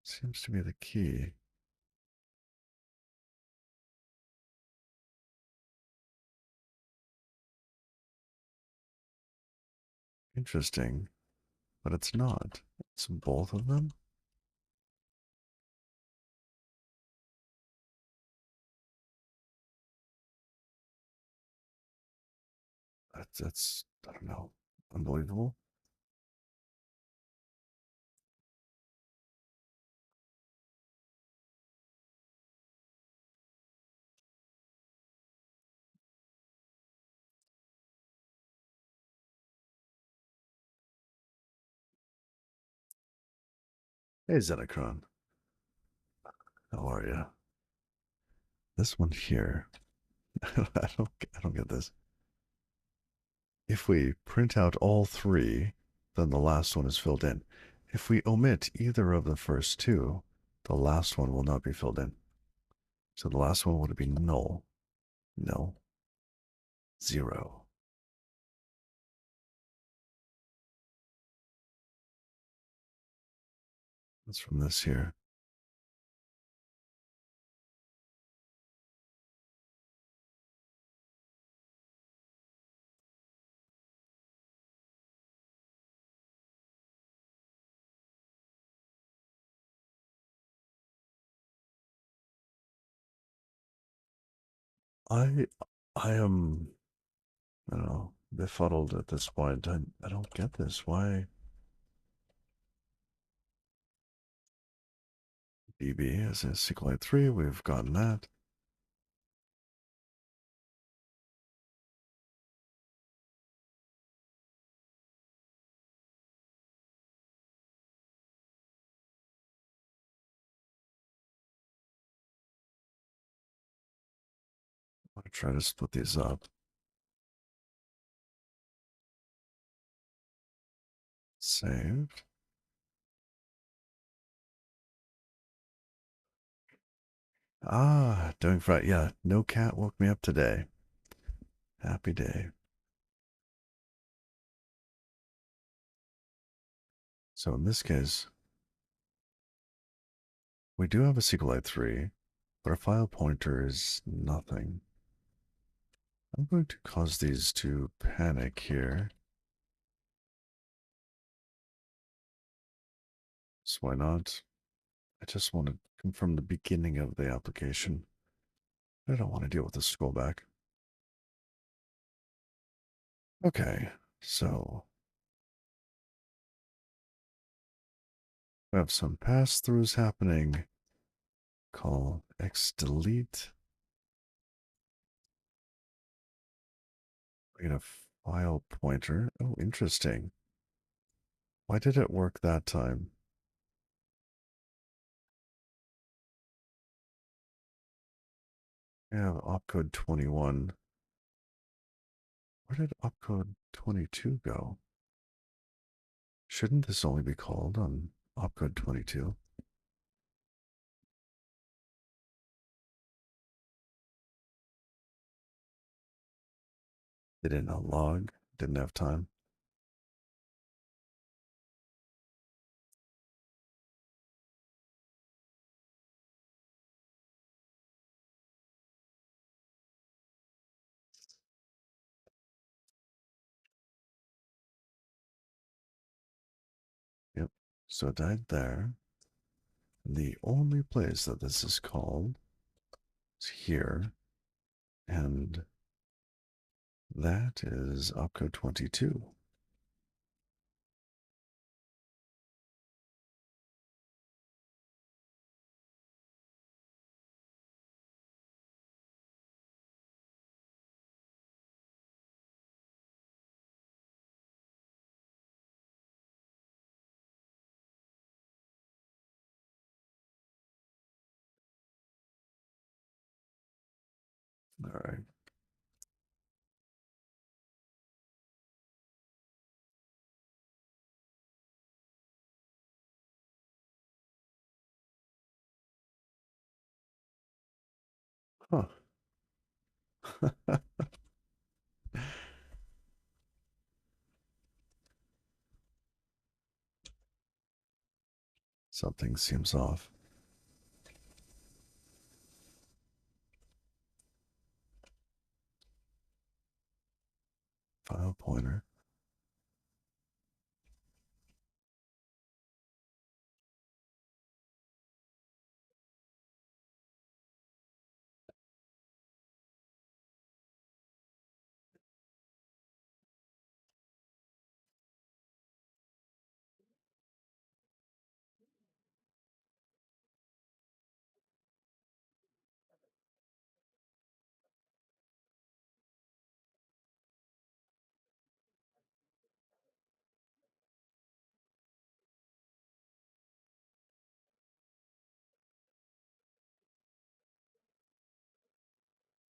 seems to be the key. Interesting, but it's not. It's both of them. That's I don't know, unbelievable. Hey Zenocron, how are you? This one here, I don't get this. If we print out all three, then the last one is filled in. If we omit either of the first two, the last one will not be filled in. So the last one would be null, nil, 0. That's from this here. I I am, I don't know, befuddled at this point. I don't get this. Why DB is a SQLite 3? We've gotten that. I'll try to split these up. Saved. Ah, doing fine. Yeah, no cat woke me up today. Happy day. So in this case, we do have a SQLite 3, but our file pointer is nothing. I'm going to cause these to panic here. So why not? I just want to confirm the beginning of the application. I don't want to deal with this scrollback. Okay, so we have some pass-throughs happening. Call xdelete. We get a file pointer. Oh, interesting. Why did it work that time? We have opcode 21. Where did opcode 22 go? Shouldn't this only be called on opcode 22? They didn't log, didn't have time. Yep. So it died there. The only place that this is called is here, and that is opcode 22. All right. Huh. Something seems off. File pointer.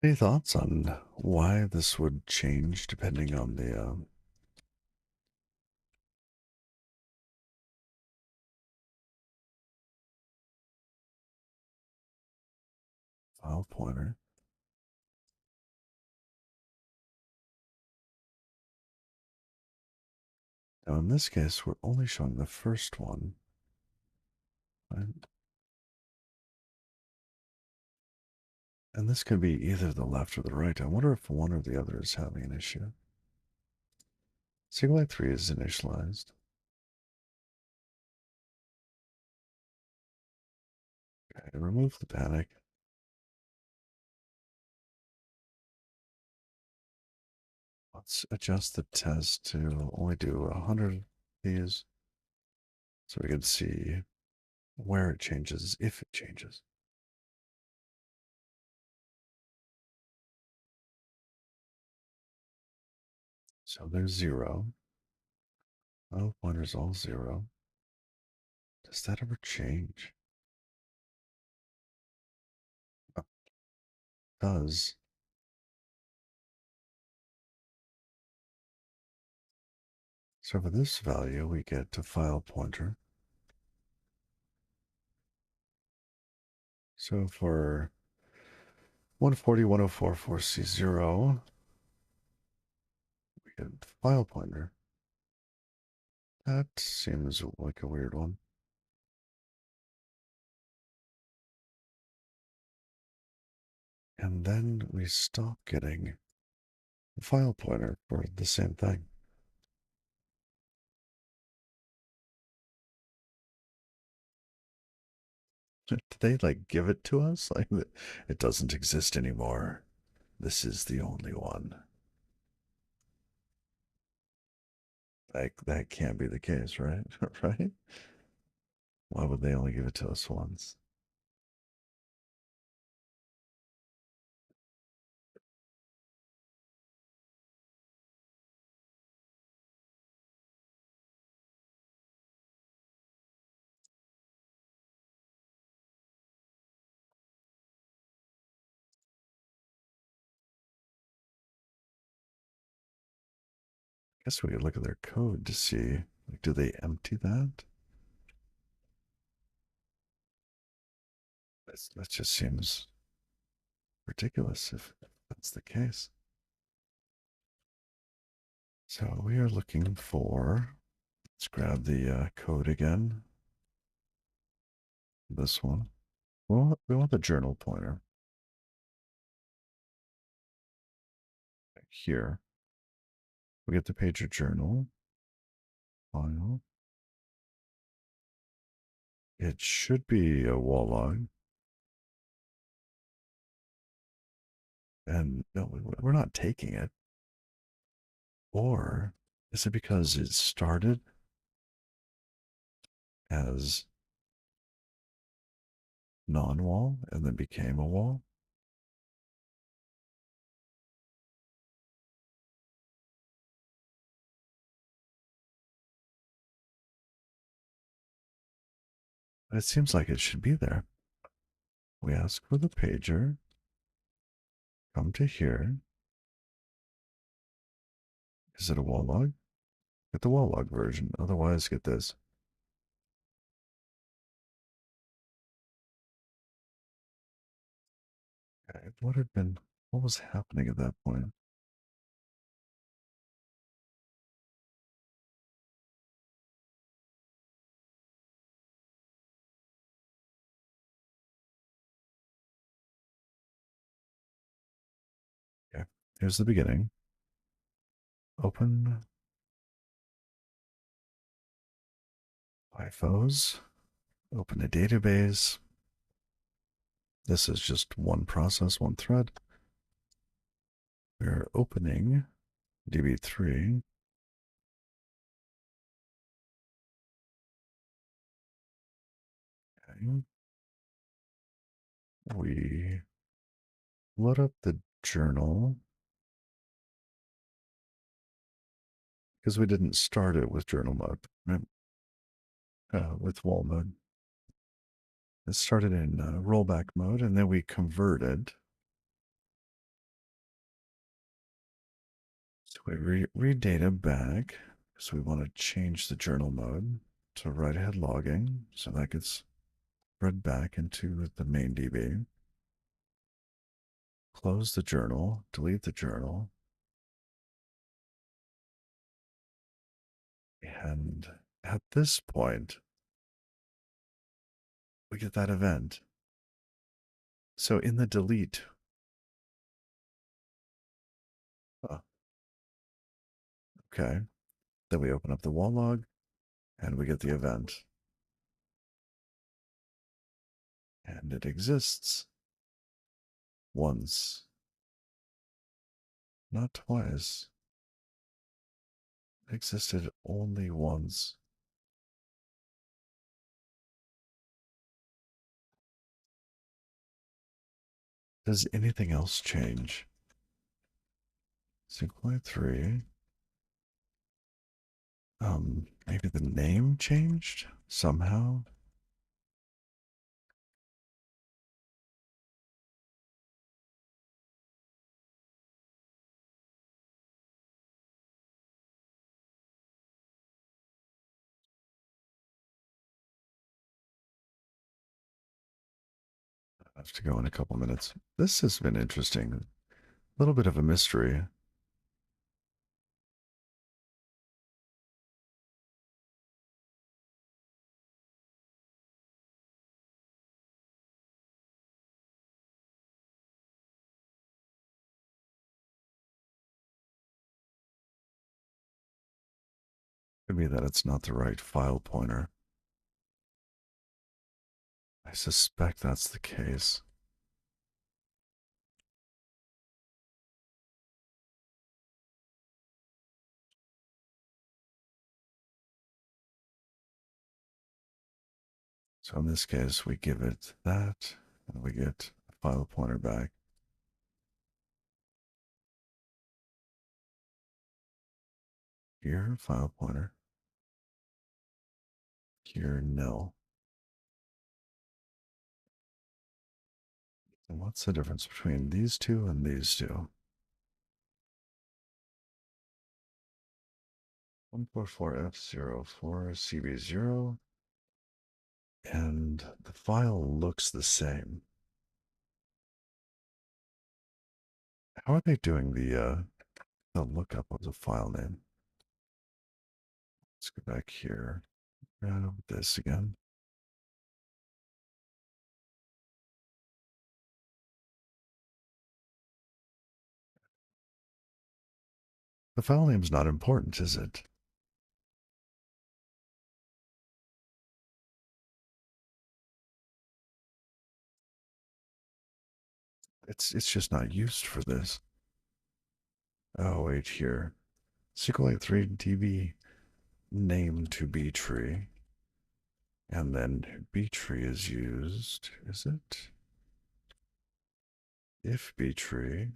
Any thoughts on why this would change depending on the file pointer? Now, in this case, we're only showing the first one. Right? And this could be either the left or the right. I wonder if one or the other is having an issue. SQLite 3 is initialized. Okay, remove the panic. Let's adjust the test to only do 100 of these so we can see where it changes, if it changes. So there's 0. Oh, pointer's all 0. Does that ever change? Oh, it does. So for this value, we get to file pointer. So for 140, 104, 4C0, we get file pointer. That seems like a weird one. And then we stop getting the file pointer for the same thing. Did they like give it to us? Like it doesn't exist anymore. This is the only one. Like that can't be the case, right? Right? Why would they only give it to us once? I guess we could look at their code to see, like, do they empty that? That just seems ridiculous if that's the case. So we are looking for, let's grab the code again. This one. We want the journal pointer. Here. We get the pager journal. File. It should be a wall log. And no, we're not taking it. Or is it because it started as non-wall and then became a wall? It seems like it should be there. We ask for the pager. Come to here. Is it a wall log? Get the wall log version. Otherwise, get this. Okay, what was happening at that point? Okay, here's the beginning. Open IFOs. Open a database. This is just one process, one thread. We're opening DB3. Okay. We load up the journal because we didn't start it with journal mode, right? With wall mode. It started in rollback mode, and then we converted. So we read data back because we want to change the journal mode to write ahead logging. So that gets read back into the main DB. Close the journal, delete the journal. And at this point, we get that event. So in the delete, okay, then we open up the wall log and we get the event. And it exists once, not twice. existed only once. Does anything else change? sqlite 3. Maybe the name changed somehow. I have to go in a couple minutes. This has been interesting. A little bit of a mystery. Could be that it's not the right file pointer. I suspect that's the case. So in this case, we give it that, and we get a file pointer back. Here, file pointer. Here, nil. And what's the difference between these two and these two? 144F04 CB0, and the file looks the same. How are they doing the lookup of the file name? Let's go back here. This again. The file name's not important, is it? It's just not used for this. Oh, wait, here. SQLite 3 DB name to B tree. And then B tree is used, is it? If B tree.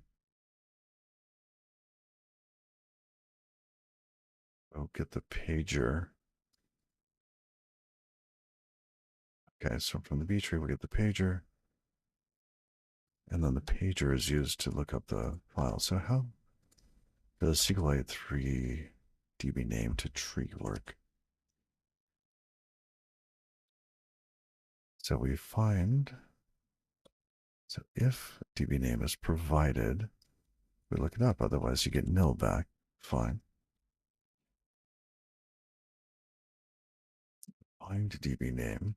Oh, get the pager. Okay, so from the B tree, we get the pager. And then the pager is used to look up the file. So how does SQLite 3 DB name to tree work? So we find, so if DB name is provided, we look it up, otherwise you get nil back. Fine. Find DB name.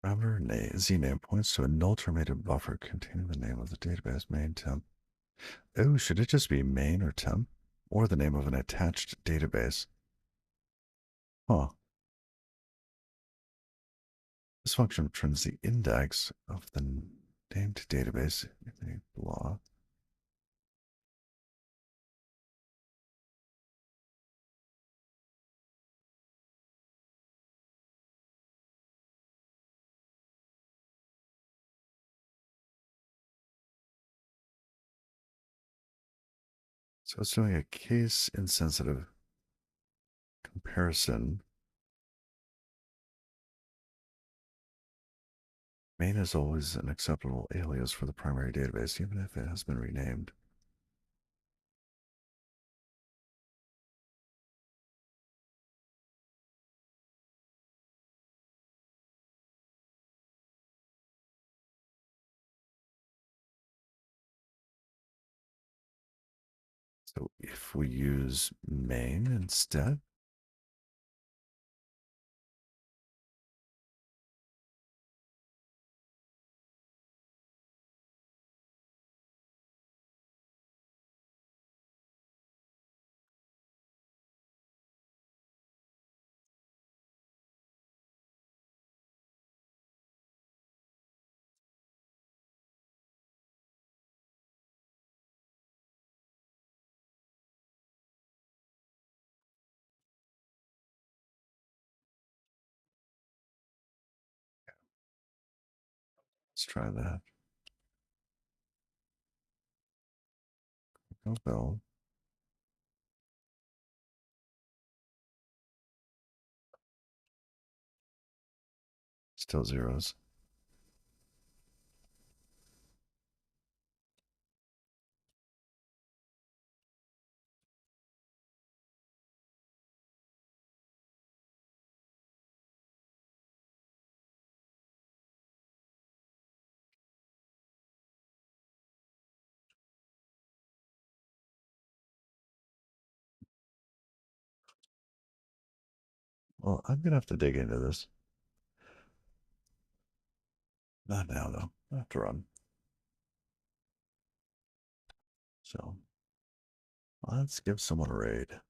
Parameter name, Z name points to a null terminated buffer containing the name of the database main temp. Oh, should it just be main or temp? Or the name of an attached database? Huh. This function returns the index of the named database in a blah. So it's doing a case insensitive comparison. Main is always an acceptable alias for the primary database, even if it has been renamed. So if we use main instead, Let's try that. Go build. Still zeros. Well, I'm gonna have to dig into this. Not now, though. I have to run. So let's give someone a raid. Not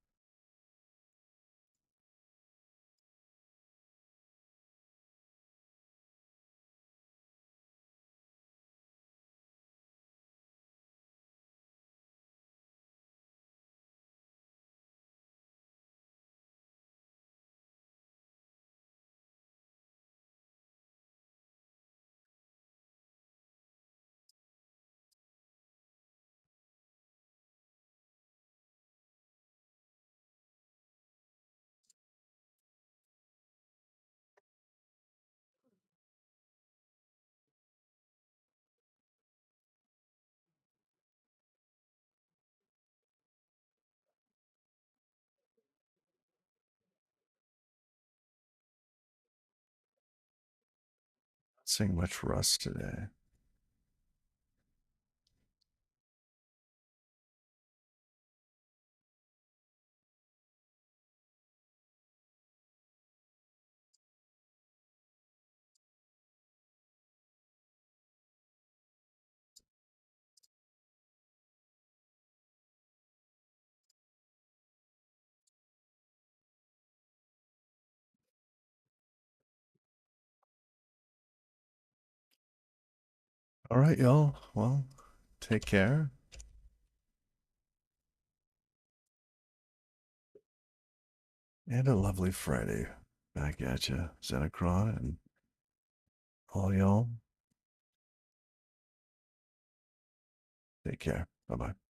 seeing much rust today. All right, y'all. Well, take care. And a lovely Friday back at you, Zenacron, and all y'all. Take care. Bye bye.